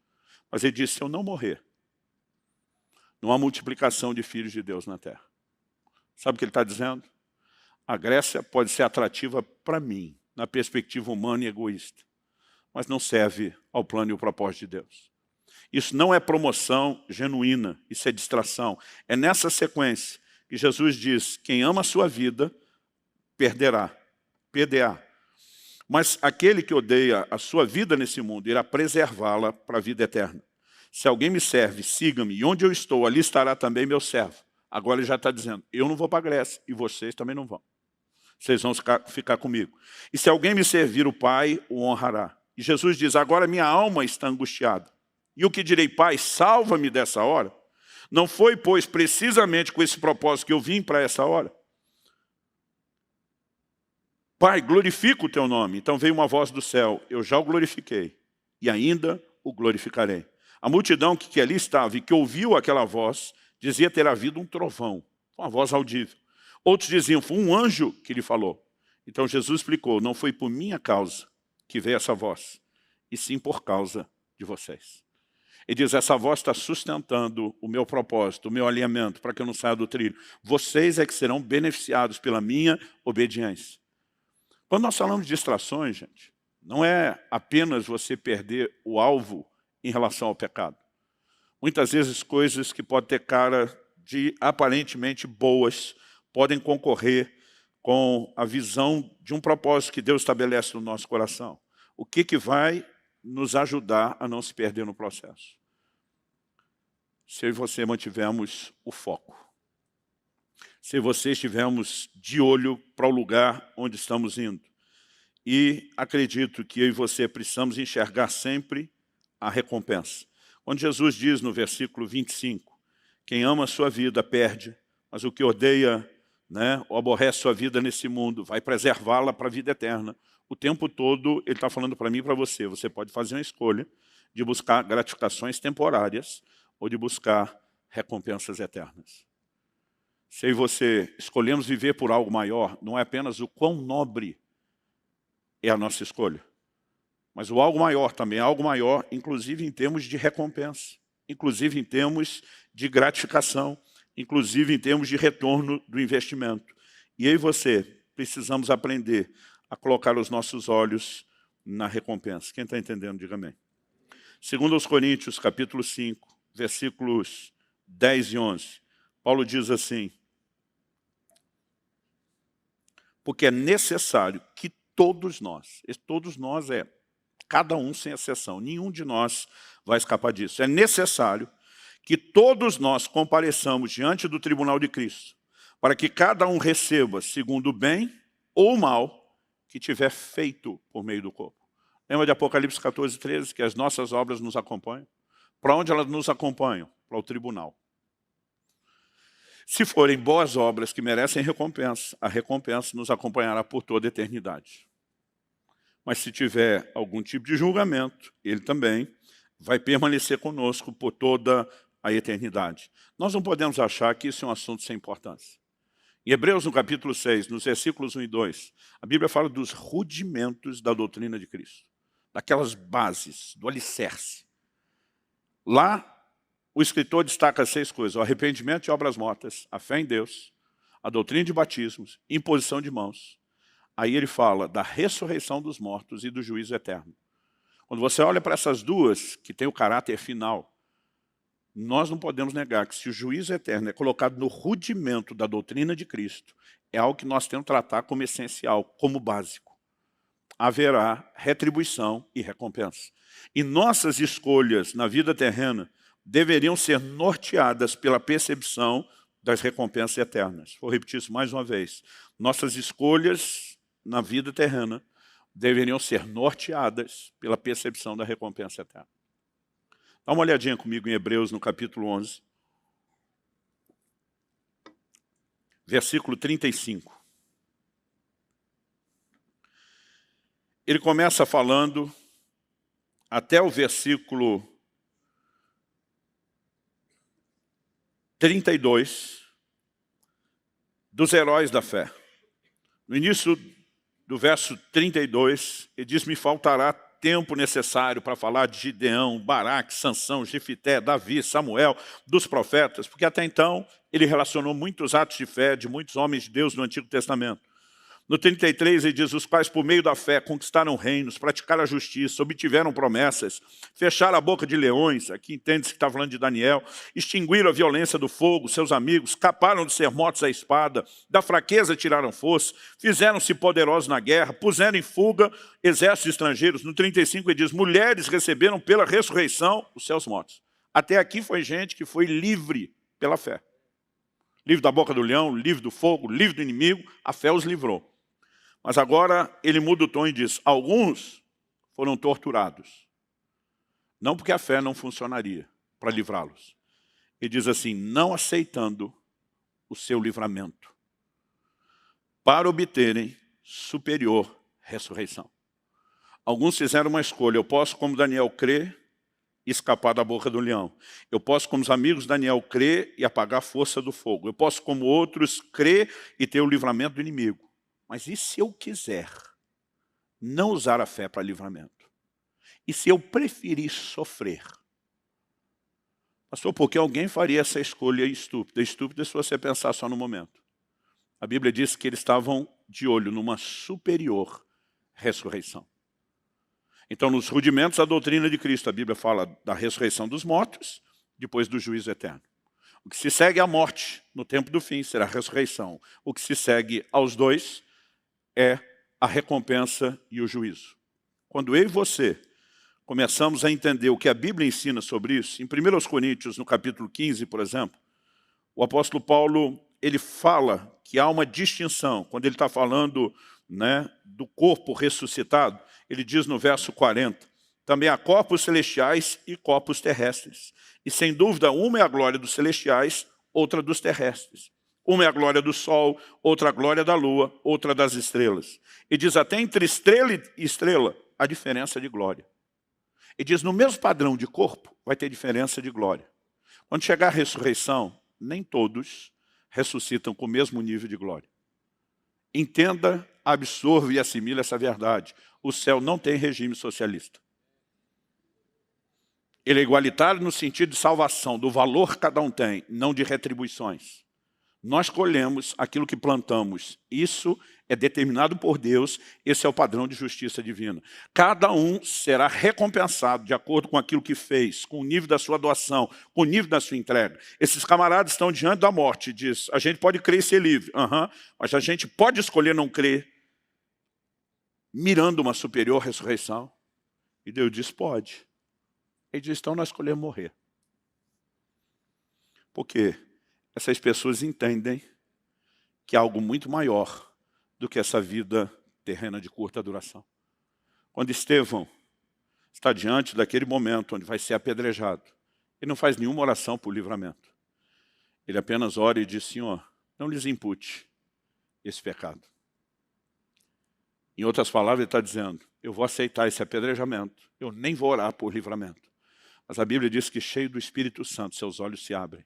S1: Mas ele disse, se eu não morrer, não há multiplicação de filhos de Deus na terra. Sabe o que ele está dizendo? A Grécia pode ser atrativa para mim, na perspectiva humana e egoísta, mas não serve ao plano e ao propósito de Deus. Isso não é promoção genuína, isso é distração. É nessa sequência que Jesus diz, quem ama a sua vida, perderá. PDA. Mas aquele que odeia a sua vida nesse mundo, irá preservá-la para a vida eterna. Se alguém me serve, siga-me, e onde eu estou, ali estará também meu servo. Agora ele já está dizendo, eu não vou para a Grécia, e vocês também não vão. Vocês vão ficar comigo. E se alguém me servir, o Pai o honrará. E Jesus diz, agora minha alma está angustiada. E o que direi, Pai, salva-me dessa hora? Não foi, pois, precisamente com esse propósito que eu vim para essa hora? Pai, glorifica o teu nome. Então veio uma voz do céu, eu já o glorifiquei, e ainda o glorificarei. A multidão que ali estava e que ouviu aquela voz, dizia ter havido um trovão, uma voz audível. Outros diziam, foi um anjo que lhe falou. Então Jesus explicou, não foi por minha causa que veio essa voz, e sim por causa de vocês. Ele diz, essa voz está sustentando o meu propósito, o meu alinhamento, para que eu não saia do trilho. Vocês é que serão beneficiados pela minha obediência. Quando nós falamos de distrações, gente, não é apenas você perder o alvo em relação ao pecado. Muitas vezes coisas que podem ter cara de aparentemente boas podem concorrer com a visão de um propósito que Deus estabelece no nosso coração. O que vai nos ajudar a não se perder no processo? Se eu e você mantivermos o foco. Se você estivermos de olho para o lugar onde estamos indo. E acredito que eu e você precisamos enxergar sempre a recompensa. Quando Jesus diz no versículo 25, Quem ama a sua vida perde, mas o que odeia, né, ou aborrece sua vida nesse mundo, vai preservá-la para a vida eterna. O tempo todo ele está falando para mim e para você. Você pode fazer uma escolha de buscar gratificações temporárias ou de buscar recompensas eternas. Se eu e você escolhemos viver por algo maior, não é apenas o quão nobre é a nossa escolha, mas o algo maior também é algo maior, inclusive em termos de recompensa, inclusive em termos de gratificação, inclusive em termos de retorno do investimento. E eu e você precisamos aprender a colocar os nossos olhos na recompensa. Quem está entendendo, diga amém. Segundo aos Coríntios, capítulo 5, versículos 10 e 11, Paulo diz assim: porque é necessário que todos nós é cada um sem exceção, nenhum de nós vai escapar disso. É necessário que todos nós compareçamos diante do tribunal de Cristo, para que cada um receba segundo o bem ou o mal que tiver feito por meio do corpo. Lembra de Apocalipse 14, 13, que as nossas obras nos acompanham? Para onde elas nos acompanham? Para o tribunal. Se forem boas obras que merecem recompensa, a recompensa nos acompanhará por toda a eternidade. Mas se tiver algum tipo de julgamento, ele também vai permanecer conosco por toda a eternidade. Nós não podemos achar que isso é um assunto sem importância. Em Hebreus, no capítulo 6, nos versículos 1 e 2, a Bíblia fala dos rudimentos da doutrina de Cristo, daquelas bases, do alicerce. Lá, o escritor destaca 6 coisas: o arrependimento de obras mortas, a fé em Deus, a doutrina de batismos, imposição de mãos. Aí ele fala da ressurreição dos mortos e do juízo eterno. Quando você olha para essas duas, que têm o caráter final, nós não podemos negar que se o juízo eterno é colocado no rudimento da doutrina de Cristo, é algo que nós temos que tratar como essencial, como básico. Haverá retribuição e recompensa. E nossas escolhas na vida terrena deveriam ser norteadas pela percepção das recompensas eternas. Vou repetir isso mais uma vez. Nossas escolhas na vida terrena deveriam ser norteadas pela percepção da recompensa eterna. Dá uma olhadinha comigo em Hebreus, no capítulo 11, versículo 35. Ele começa falando até o versículo 32 dos heróis da fé. No início do verso 32, ele diz: me faltará tempo necessário para falar de Gideão, Baraque, Sansão, Jefité, Davi, Samuel, dos profetas, porque até então ele relacionou muitos atos de fé de muitos homens de Deus no Antigo Testamento. No 33 ele diz: os quais por meio da fé conquistaram reinos, praticaram a justiça, obtiveram promessas, fecharam a boca de leões, aqui entende-se que está falando de Daniel, extinguiram a violência do fogo, seus amigos, escaparam de ser mortos à espada, da fraqueza tiraram força, fizeram-se poderosos na guerra, puseram em fuga exércitos estrangeiros. No 35 ele diz: mulheres receberam pela ressurreição os seus mortos. Até aqui foi gente que foi livre pela fé. Livre da boca do leão, livre do fogo, livre do inimigo, a fé os livrou. Mas agora ele muda o tom e diz: alguns foram torturados. Não porque a fé não funcionaria para livrá-los. Ele diz assim: não aceitando o seu livramento, para obterem superior ressurreição. Alguns fizeram uma escolha: eu posso, como Daniel, crer e escapar da boca do leão. Eu posso, como os amigos de Daniel, crer e apagar a força do fogo. Eu posso, como outros, crer e ter o livramento do inimigo. Mas e se eu quiser não usar a fé para livramento? E se eu preferir sofrer? Pastor, porque alguém faria essa escolha estúpida? Estúpida se você pensar só no momento. A Bíblia diz que eles estavam de olho numa superior ressurreição. Então, nos rudimentos da doutrina de Cristo, a Bíblia fala da ressurreição dos mortos, depois do juízo eterno. O que se segue à morte no tempo do fim será a ressurreição. O que se segue aos dois é a recompensa e o juízo. Quando eu e você começamos a entender o que a Bíblia ensina sobre isso, em 1 Coríntios, no capítulo 15, por exemplo, o apóstolo Paulo, ele fala que há uma distinção, quando ele está falando, né, do corpo ressuscitado, ele diz no verso 40, Também há corpos celestiais e corpos terrestres. E sem dúvida, uma é a glória dos celestiais, outra dos terrestres. Uma é a glória do sol, outra a glória da lua, outra das estrelas. E diz até entre estrela e estrela, a diferença de glória. E diz, no mesmo padrão de corpo, vai ter diferença de glória. Quando chegar a ressurreição, nem todos ressuscitam com o mesmo nível de glória. Entenda, absorva e assimile essa verdade. O céu não tem regime socialista. Ele é igualitário no sentido de salvação, do valor que cada um tem, não de retribuições. Nós colhemos aquilo que plantamos. Isso é determinado por Deus, esse é o padrão de justiça divina. Cada um será recompensado de acordo com aquilo que fez, com o nível da sua doação, com o nível da sua entrega. Esses camaradas estão diante da morte, diz, a gente pode crer e ser livre, mas a gente pode escolher não crer, mirando uma superior ressurreição. E Deus diz, pode. Ele diz, então nós escolhemos morrer. Por quê? Essas pessoas entendem que há algo muito maior do que essa vida terrena de curta duração. Quando Estevão está diante daquele momento onde vai ser apedrejado, ele não faz nenhuma oração por livramento. Ele apenas ora e diz, Senhor, não lhes impute esse pecado. Em outras palavras, ele está dizendo, eu vou aceitar esse apedrejamento, eu nem vou orar por livramento. Mas a Bíblia diz que cheio do Espírito Santo, seus olhos se abrem.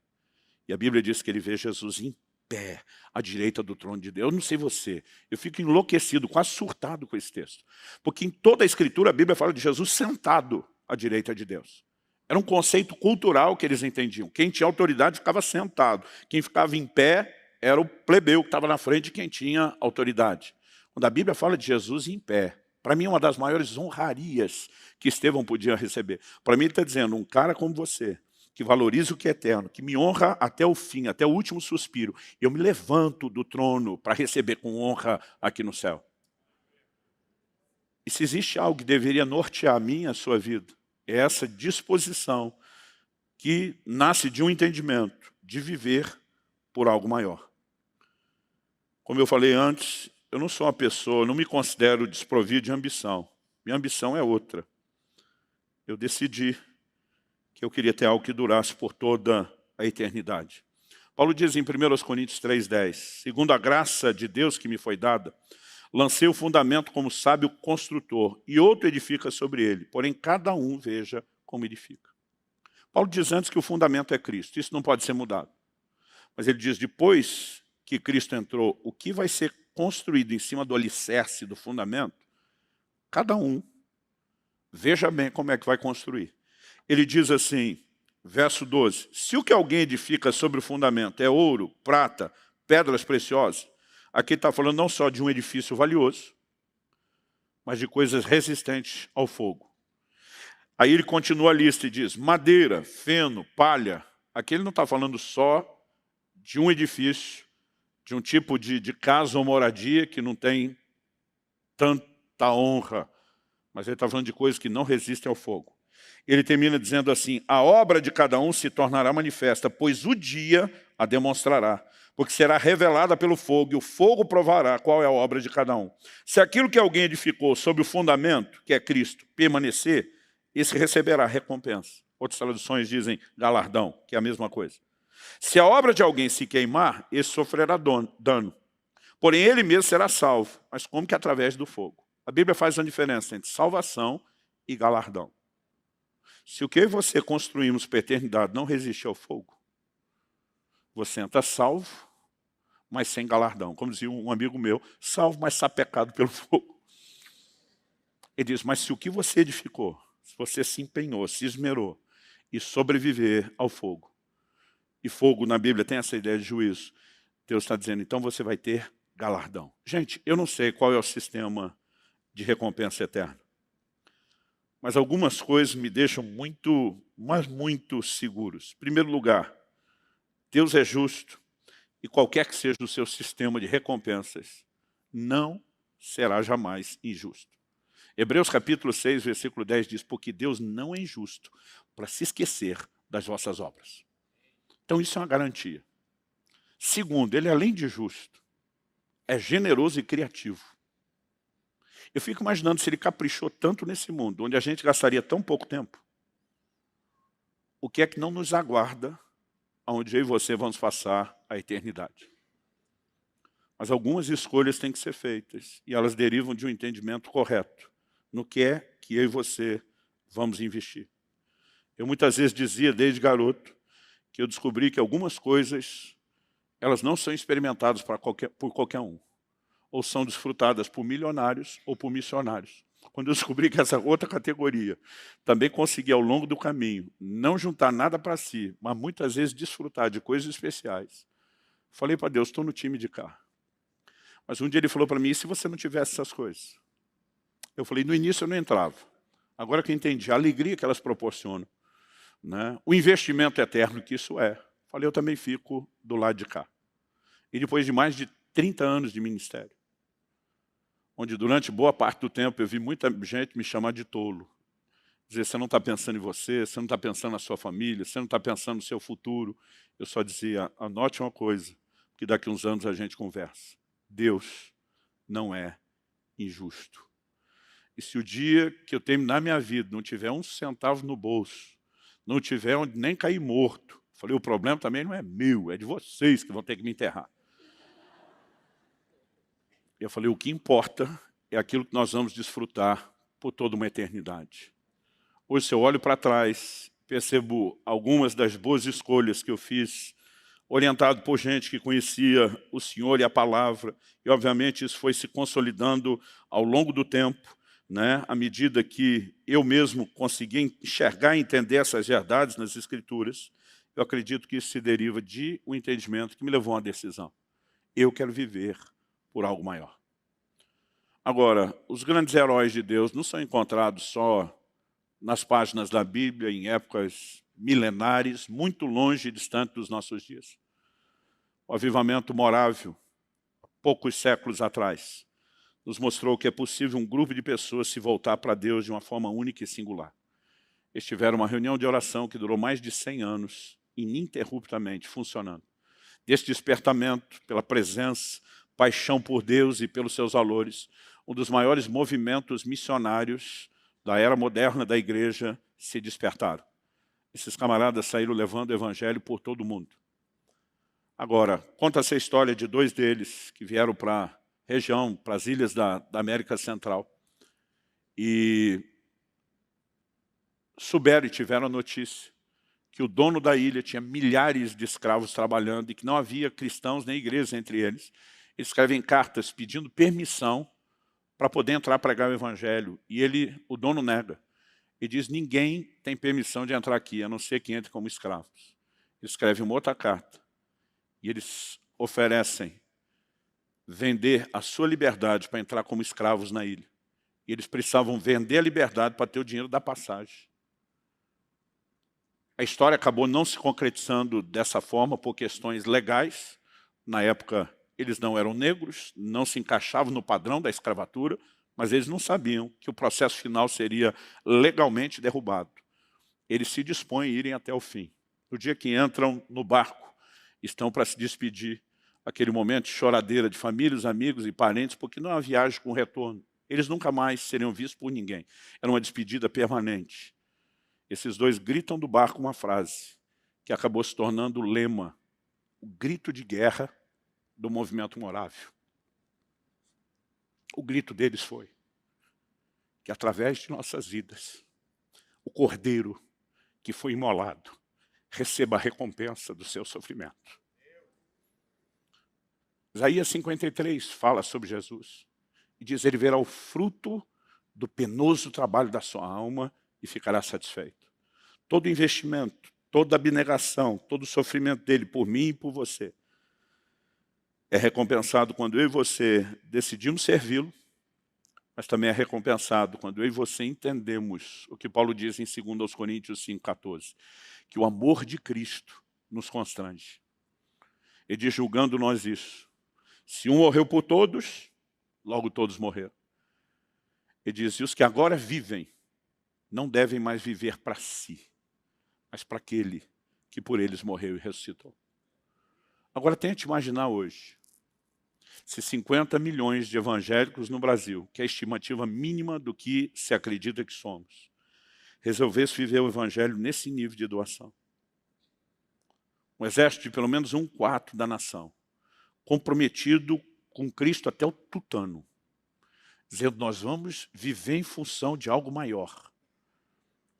S1: E a Bíblia diz que ele vê Jesus em pé, à direita do trono de Deus. Eu não sei você, eu fico enlouquecido, quase surtado com esse texto. Porque em toda a Escritura a Bíblia fala de Jesus sentado à direita de Deus. Era um conceito cultural que eles entendiam. Quem tinha autoridade ficava sentado. Quem ficava em pé era o plebeu que estava na frente de quem tinha autoridade. Quando a Bíblia fala de Jesus em pé, para mim é uma das maiores honrarias que Estevão podia receber. Para mim ele está dizendo, um cara como você, que valoriza o que é eterno, que me honra até o fim, até o último suspiro. Eu me levanto do trono para receber com honra aqui no céu. E se existe algo que deveria nortear a minha e a sua vida, é essa disposição que nasce de um entendimento de viver por algo maior. Como eu falei antes, eu não sou uma pessoa, eu não me considero desprovido de ambição. Minha ambição é outra. Eu decidi que eu queria ter algo que durasse por toda a eternidade. Paulo diz em 1 Coríntios 3,10, segundo a graça de Deus que me foi dada, lancei o fundamento como sábio construtor, e outro edifica sobre ele, porém cada um veja como edifica. Paulo diz antes que o fundamento é Cristo, isso não pode ser mudado. Mas ele diz, depois que Cristo entrou, o que vai ser construído em cima do alicerce, do fundamento, cada um veja bem como é que vai construir. Ele diz assim, verso 12, se o que alguém edifica sobre o fundamento é ouro, prata, pedras preciosas, aqui está falando não só de um edifício valioso, mas de coisas resistentes ao fogo. Aí ele continua a lista e diz, madeira, feno, palha. Aqui ele não está falando só de um edifício, de um tipo de casa ou moradia que não tem tanta honra, mas ele está falando de coisas que não resistem ao fogo. Ele termina dizendo assim, a obra de cada um se tornará manifesta, pois o dia a demonstrará, porque será revelada pelo fogo, e o fogo provará qual é a obra de cada um. Se aquilo que alguém edificou sob o fundamento, que é Cristo, permanecer, esse receberá recompensa. Outras traduções dizem galardão, que é a mesma coisa. Se a obra de alguém se queimar, esse sofrerá dano. Porém, ele mesmo será salvo, mas como que através do fogo. A Bíblia faz uma diferença entre salvação e galardão. Se o que eu e você construímos para a eternidade não resiste ao fogo, você entra salvo, mas sem galardão. Como dizia um amigo meu, salvo, mas sapecado pelo fogo. Ele diz, mas se o que você edificou, se você se empenhou, se esmerou, e sobreviver ao fogo, e fogo na Bíblia tem essa ideia de juízo, Deus está dizendo, então você vai ter galardão. Gente, eu não sei qual é o sistema de recompensa eterna. Mas algumas coisas me deixam muito seguros. Em primeiro lugar, Deus é justo e qualquer que seja o seu sistema de recompensas, não será jamais injusto. Hebreus capítulo 6, versículo 10 diz, porque Deus não é injusto para se esquecer das vossas obras. Então isso é uma garantia. Segundo, ele além de justo, é generoso e criativo. Eu fico imaginando se ele caprichou tanto nesse mundo, onde a gente gastaria tão pouco tempo, o que é que não nos aguarda, onde eu e você vamos passar a eternidade. Mas algumas escolhas têm que ser feitas, e elas derivam de um entendimento correto no que é que eu e você vamos investir. Eu muitas vezes dizia, desde garoto, que eu descobri que algumas coisas, elas não são experimentadas por qualquer um, ou são desfrutadas por milionários ou por missionários. Quando eu descobri que essa outra categoria também conseguia, ao longo do caminho, não juntar nada para si, mas muitas vezes desfrutar de coisas especiais, falei para Deus, estou no time de cá. Mas um dia ele falou para mim, e se você não tivesse essas coisas? Eu falei, no início eu não entrava. Agora que eu entendi a alegria que elas proporcionam, né? O investimento eterno que isso é. Falei, eu também fico do lado de cá. E depois de mais de 30 anos de ministério, onde durante boa parte do tempo eu vi muita gente me chamar de tolo. Dizer, você não está pensando em você, você não está pensando na sua família, você não está pensando no seu futuro. Eu só dizia, anote uma coisa, que daqui a uns anos a gente conversa. Deus não é injusto. E se o dia que eu terminar minha vida não tiver um centavo no bolso, não tiver onde nem cair morto, falei, o problema também não é meu, é de vocês que vão ter que me enterrar. Eu falei, o que importa é aquilo que nós vamos desfrutar por toda uma eternidade. Hoje, se eu olho para trás, percebo algumas das boas escolhas que eu fiz, orientado por gente que conhecia o Senhor e a palavra, e obviamente isso foi se consolidando ao longo do tempo, né? À medida que eu mesmo consegui enxergar e entender essas verdades nas Escrituras, eu acredito que isso se deriva de um entendimento que me levou a uma decisão. Eu quero viver por algo maior. Agora, os grandes heróis de Deus não são encontrados só nas páginas da Bíblia, em épocas milenares, muito longe e distante dos nossos dias. O avivamento morável, poucos séculos atrás, nos mostrou que é possível um grupo de pessoas se voltar para Deus de uma forma única e singular. Eles tiveram uma reunião de oração que durou mais de 100 anos, ininterruptamente funcionando. Desse despertamento pela presença, paixão por Deus e pelos seus valores, um dos maiores movimentos missionários da era moderna da igreja se despertaram. Esses camaradas saíram levando o evangelho por todo o mundo. Agora, conta-se a história de dois deles que vieram para a região, para as ilhas da América Central, e souberam e tiveram a notícia que o dono da ilha tinha milhares de escravos trabalhando e que não havia cristãos nem igrejas entre eles. Eles escrevem cartas pedindo permissão para poder entrar a pregar o evangelho. E o dono nega. E diz, ninguém tem permissão de entrar aqui, a não ser que entre como escravos. Ele escreve uma outra carta. E eles oferecem vender a sua liberdade para entrar como escravos na ilha. E eles precisavam vender a liberdade para ter o dinheiro da passagem. A história acabou não se concretizando dessa forma por questões legais. Na época, eles não eram negros, não se encaixavam no padrão da escravatura, mas eles não sabiam que o processo final seria legalmente derrubado. Eles se dispõem a irem até o fim. No dia que entram no barco, estão para se despedir, aquele momento de choradeira de famílias, amigos e parentes, porque não há viagem com retorno. Eles nunca mais seriam vistos por ninguém. Era uma despedida permanente. Esses dois gritam do barco uma frase que acabou se tornando o lema, o grito de guerra do movimento morável. O grito deles foi que através de nossas vidas, o cordeiro que foi imolado receba a recompensa do seu sofrimento. Isaías 53 fala sobre Jesus e diz, ele verá o fruto do penoso trabalho da sua alma e ficará satisfeito. Todo investimento, toda abnegação, todo o sofrimento dele por mim e por você é recompensado quando eu e você decidimos servi-lo, mas também é recompensado quando eu e você entendemos o que Paulo diz em 2 Coríntios 5,14, que o amor de Cristo nos constrange. Ele diz, julgando nós isso, se um morreu por todos, logo todos morreram. Ele diz, e os que agora vivem não devem mais viver para si, mas para aquele que por eles morreu e ressuscitou. Agora tente imaginar hoje, Se 50 milhões de evangélicos no Brasil, que é a estimativa mínima do que se acredita que somos, resolvesse viver o evangelho nesse nível de doação, um exército de pelo menos 1/4 da nação, comprometido com Cristo até o tutano, dizendo, nós vamos viver em função de algo maior.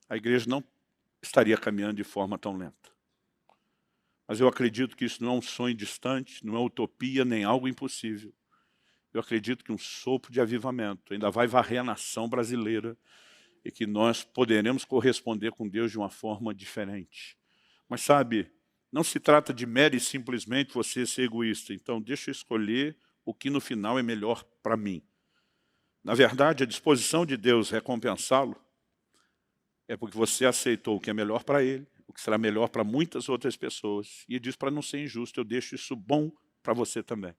S1: A igreja não estaria caminhando de forma tão lenta. Mas eu acredito que isso não é um sonho distante, não é utopia, nem algo impossível. Eu acredito que um sopro de avivamento ainda vai varrer a nação brasileira e que nós poderemos corresponder com Deus de uma forma diferente. Mas sabe, não se trata de mero e simplesmente você ser egoísta. Então deixa eu escolher o que no final é melhor para mim. Na verdade, a disposição de Deus recompensá-lo é porque você aceitou o que é melhor para ele, o que será melhor para muitas outras pessoas. E ele diz, para não ser injusto, eu deixo isso bom para você também.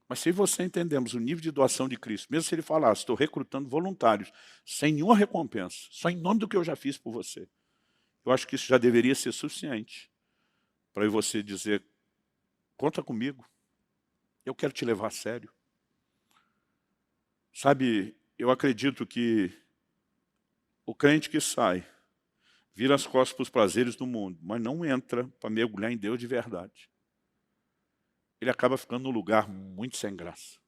S1: Mas se você entendemos o nível de doação de Cristo, mesmo se ele falasse, estou recrutando voluntários, sem nenhuma recompensa, só em nome do que eu já fiz por você, eu acho que isso já deveria ser suficiente para você dizer, conta comigo, eu quero te levar a sério. Sabe, eu acredito que o crente que sai, vira as costas para os prazeres do mundo, mas não entra para mergulhar em Deus de verdade, ele acaba ficando num lugar muito sem graça.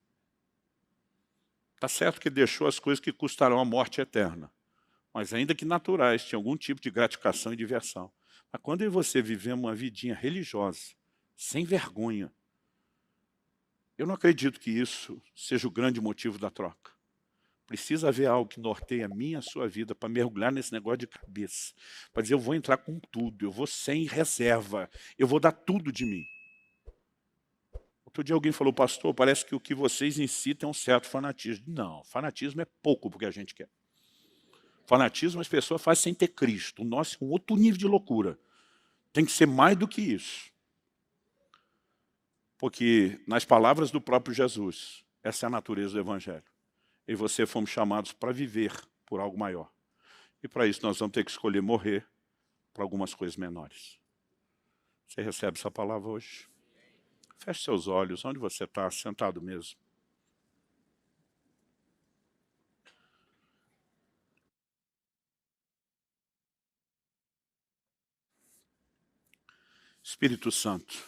S1: Está certo que ele deixou as coisas que custarão a morte eterna, mas ainda que naturais, tinha algum tipo de gratificação e diversão. Mas quando eu e você vivemos uma vidinha religiosa, sem vergonha, eu não acredito que isso seja o grande motivo da troca. Precisa haver algo que norteie a minha e a sua vida para mergulhar nesse negócio de cabeça. Para dizer, eu vou entrar com tudo, eu vou sem reserva, eu vou dar tudo de mim. Outro dia alguém falou, pastor, parece que o que vocês incitam é um certo fanatismo. Não, fanatismo é pouco porque a gente quer. Fanatismo as pessoas fazem sem ter Cristo. O nosso é um outro nível de loucura. Tem que ser mais do que isso. Porque, nas palavras do próprio Jesus, essa é a natureza do Evangelho. Eu e você fomos chamados para viver por algo maior. E para isso nós vamos ter que escolher morrer para algumas coisas menores. Você recebe essa palavra hoje? Feche seus olhos, onde você está, sentado mesmo. Espírito Santo,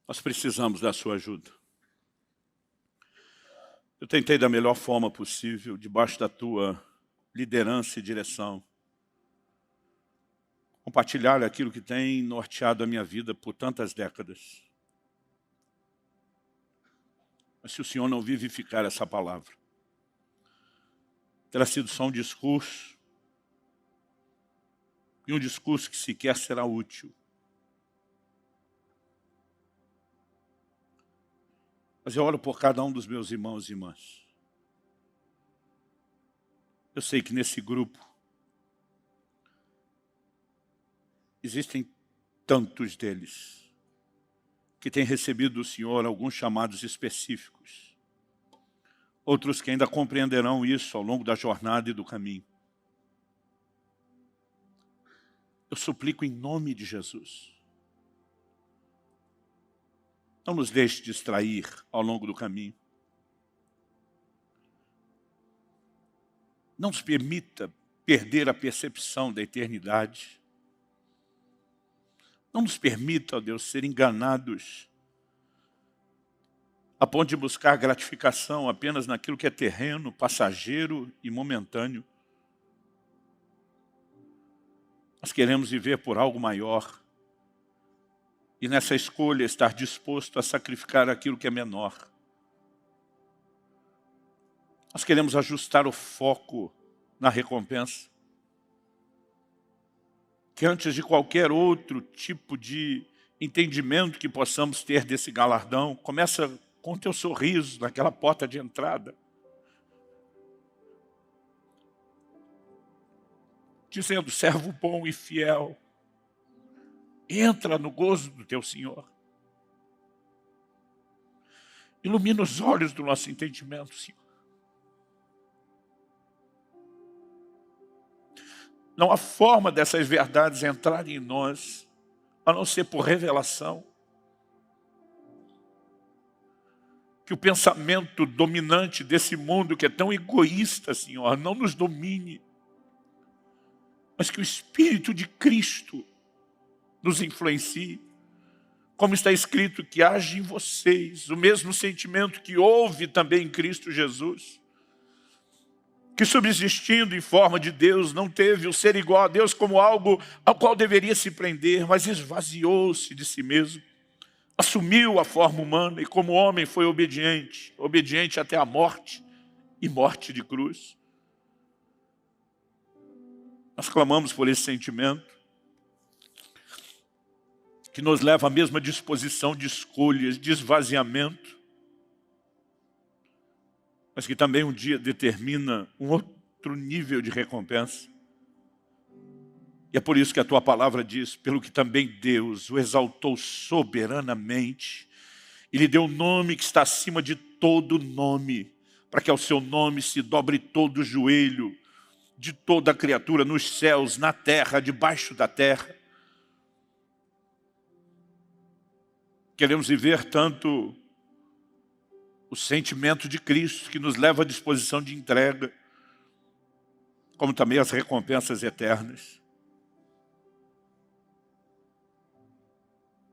S1: nós precisamos da sua ajuda. Eu tentei da melhor forma possível, debaixo da tua liderança e direção, compartilhar aquilo que tem norteado a minha vida por tantas décadas. Mas se o Senhor não vivificar essa palavra, terá sido só um discurso, e um discurso que sequer será útil. Mas eu oro por cada um dos meus irmãos e irmãs. Eu sei que nesse grupo existem tantos deles que têm recebido do Senhor alguns chamados específicos. Outros que ainda compreenderão isso ao longo da jornada e do caminho. Eu suplico em nome de Jesus. Não nos deixe distrair ao longo do caminho. Não nos permita perder a percepção da eternidade. Não nos permita, ó Deus, ser enganados a ponto de buscar gratificação apenas naquilo que é terreno, passageiro e momentâneo. Nós queremos viver por algo maior. E nessa escolha estar disposto a sacrificar aquilo que é menor. Nós queremos ajustar o foco na recompensa. Que antes de qualquer outro tipo de entendimento que possamos ter desse galardão, começa com o teu sorriso naquela porta de entrada. Dizendo, servo bom e fiel, entra no gozo do teu Senhor. Ilumina os olhos do nosso entendimento, Senhor. Não há forma dessas verdades entrarem em nós, a não ser por revelação. Que o pensamento dominante desse mundo que é tão egoísta, Senhor, não nos domine. Mas que o Espírito de Cristo nos influencie. Como está escrito, que age em vocês o mesmo sentimento que houve também em Cristo Jesus. Que subsistindo em forma de Deus, não teve o ser igual a Deus como algo ao qual deveria se prender, mas esvaziou-se de si mesmo. Assumiu a forma humana e como homem foi obediente, obediente até a morte e morte de cruz. Nós clamamos por esse sentimento que nos leva à mesma disposição de escolhas, de esvaziamento, mas que também um dia determina um outro nível de recompensa. E é por isso que a tua palavra diz, pelo que também Deus o exaltou soberanamente, e lhe deu um nome que está acima de todo nome, para que ao seu nome se dobre todo o joelho de toda a criatura nos céus, na terra, debaixo da terra. Queremos viver tanto o sentimento de Cristo, que nos leva à disposição de entrega, como também as recompensas eternas.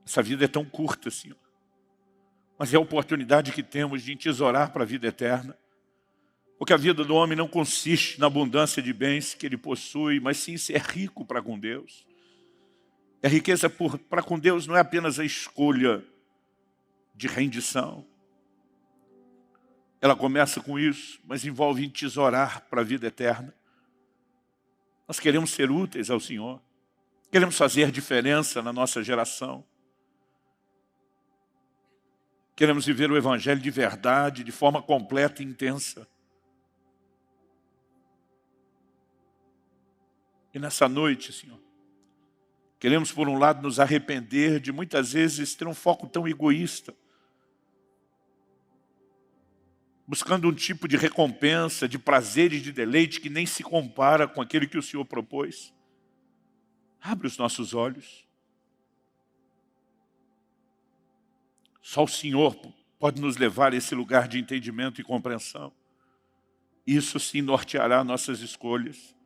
S1: Essa vida é tão curta, Senhor, mas é a oportunidade que temos de entesourar para a vida eterna, porque a vida do homem não consiste na abundância de bens que ele possui, mas sim ser rico para com Deus. E a riqueza para com Deus não é apenas a escolha de rendição. Ela começa com isso, mas envolve entesourar para a vida eterna. Nós queremos ser úteis ao Senhor. Queremos fazer diferença na nossa geração. Queremos viver o Evangelho de verdade, de forma completa e intensa. E nessa noite, Senhor, queremos, por um lado, nos arrepender de muitas vezes ter um foco tão egoísta, buscando um tipo de recompensa, de prazer e de deleite que nem se compara com aquele que o Senhor propôs. Abre os nossos olhos. Só o Senhor pode nos levar a esse lugar de entendimento e compreensão. Isso sim norteará nossas escolhas.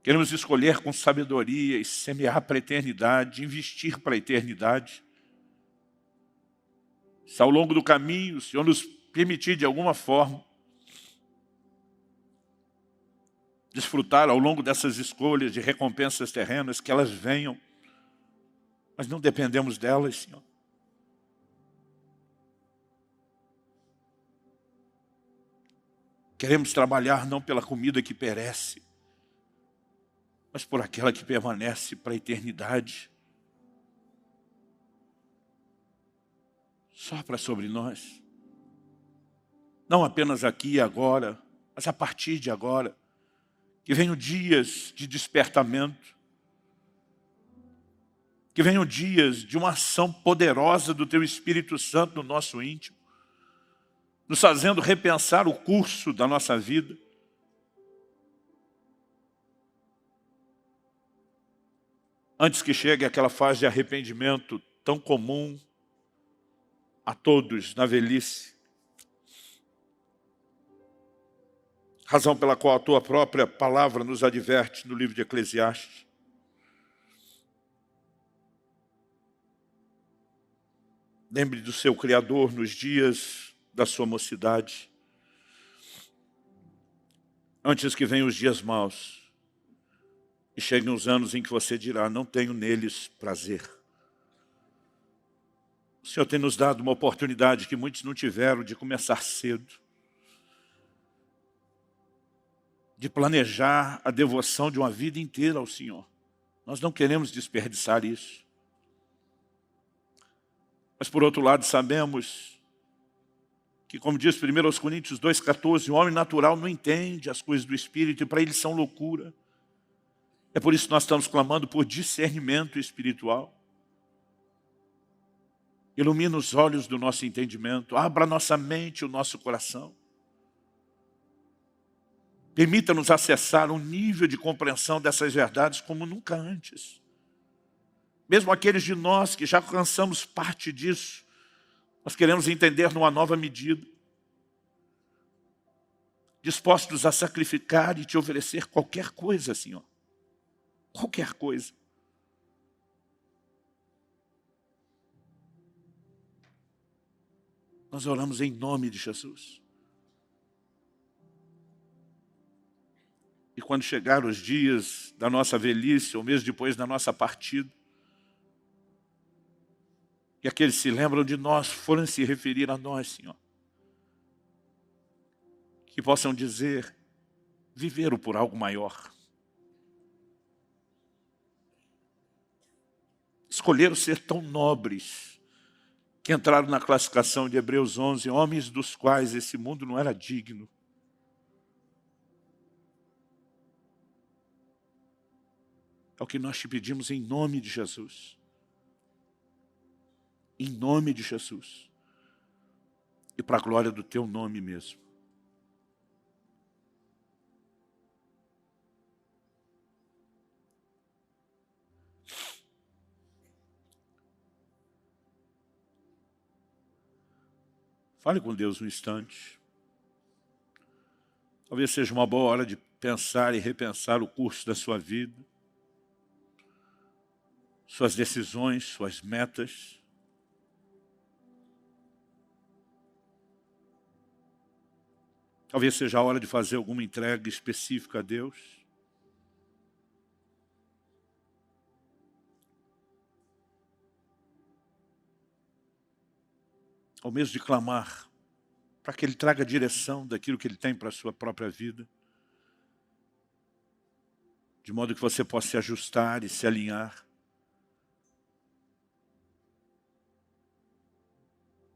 S1: Queremos escolher com sabedoria e semear para a eternidade, investir para a eternidade. Se ao longo do caminho o Senhor nos permitir de alguma forma desfrutar ao longo dessas escolhas de recompensas terrenas, que elas venham, mas não dependemos delas, Senhor. Queremos trabalhar não pela comida que perece, mas por aquela que permanece para a eternidade. Sopra sobre nós. Não apenas aqui e agora, mas a partir de agora. Que venham dias de despertamento. Que venham dias de uma ação poderosa do Teu Espírito Santo no nosso íntimo, nos fazendo repensar o curso da nossa vida. Antes que chegue aquela fase de arrependimento tão comum a todos na velhice. Razão pela qual a Tua própria palavra nos adverte no livro de Eclesiastes. Lembre do seu Criador nos dias da sua mocidade, antes que venham os dias maus e cheguem os anos em que você dirá, não tenho neles prazer. O Senhor tem nos dado uma oportunidade que muitos não tiveram de começar cedo, de planejar a devoção de uma vida inteira ao Senhor. Nós não queremos desperdiçar isso. Mas por outro lado sabemos que, como diz 1 Coríntios 2,14, o homem natural não entende as coisas do Espírito e para ele são loucura. É por isso que nós estamos clamando por discernimento espiritual. Ilumina os olhos do nosso entendimento, abra nossa mente e o nosso coração. Permita-nos acessar um nível de compreensão dessas verdades como nunca antes. Mesmo aqueles de nós que já alcançamos parte disso, Nós queremos entender numa nova medida, dispostos a sacrificar e te oferecer qualquer coisa, Senhor. Qualquer coisa. Nós oramos em nome de Jesus. E quando chegar os dias da nossa velhice, ou mesmo depois da nossa partida, que aqueles que se lembram de nós forem se referir a nós, Senhor, que possam dizer, viveram por algo maior. Escolheram ser tão nobres, que entraram na classificação de Hebreus 11, homens dos quais esse mundo não era digno. É o que nós te pedimos em nome de Jesus. Em nome de Jesus. E para a glória do teu nome mesmo. Fale com Deus um instante. Talvez seja uma boa hora de pensar e repensar o curso da sua vida. Suas decisões, suas metas. Talvez seja a hora de fazer alguma entrega específica a Deus. Ou mesmo de clamar para que Ele traga a direção daquilo que Ele tem para a sua própria vida. De modo que você possa se ajustar e se alinhar.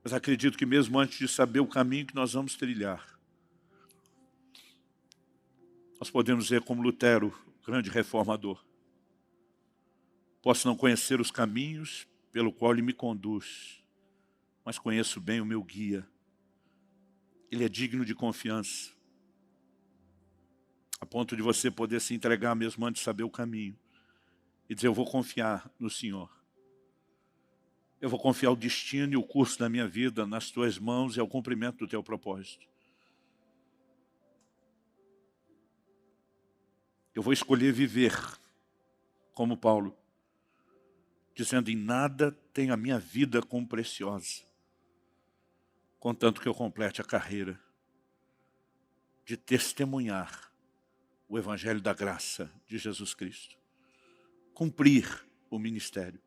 S1: Mas acredito que mesmo antes de saber o caminho que nós vamos trilhar, nós podemos dizer como Lutero, grande reformador, posso não conhecer os caminhos pelo qual Ele me conduz, mas conheço bem o meu guia. Ele é digno de confiança, a ponto de você poder se entregar mesmo antes de saber o caminho, e dizer, eu vou confiar no Senhor. Eu vou confiar o destino e o curso da minha vida nas tuas mãos e ao cumprimento do teu propósito. Eu vou escolher viver como Paulo, dizendo, em nada tenho a minha vida como preciosa, contanto que eu complete a carreira de testemunhar o Evangelho da graça de Jesus Cristo. Cumprir o ministério.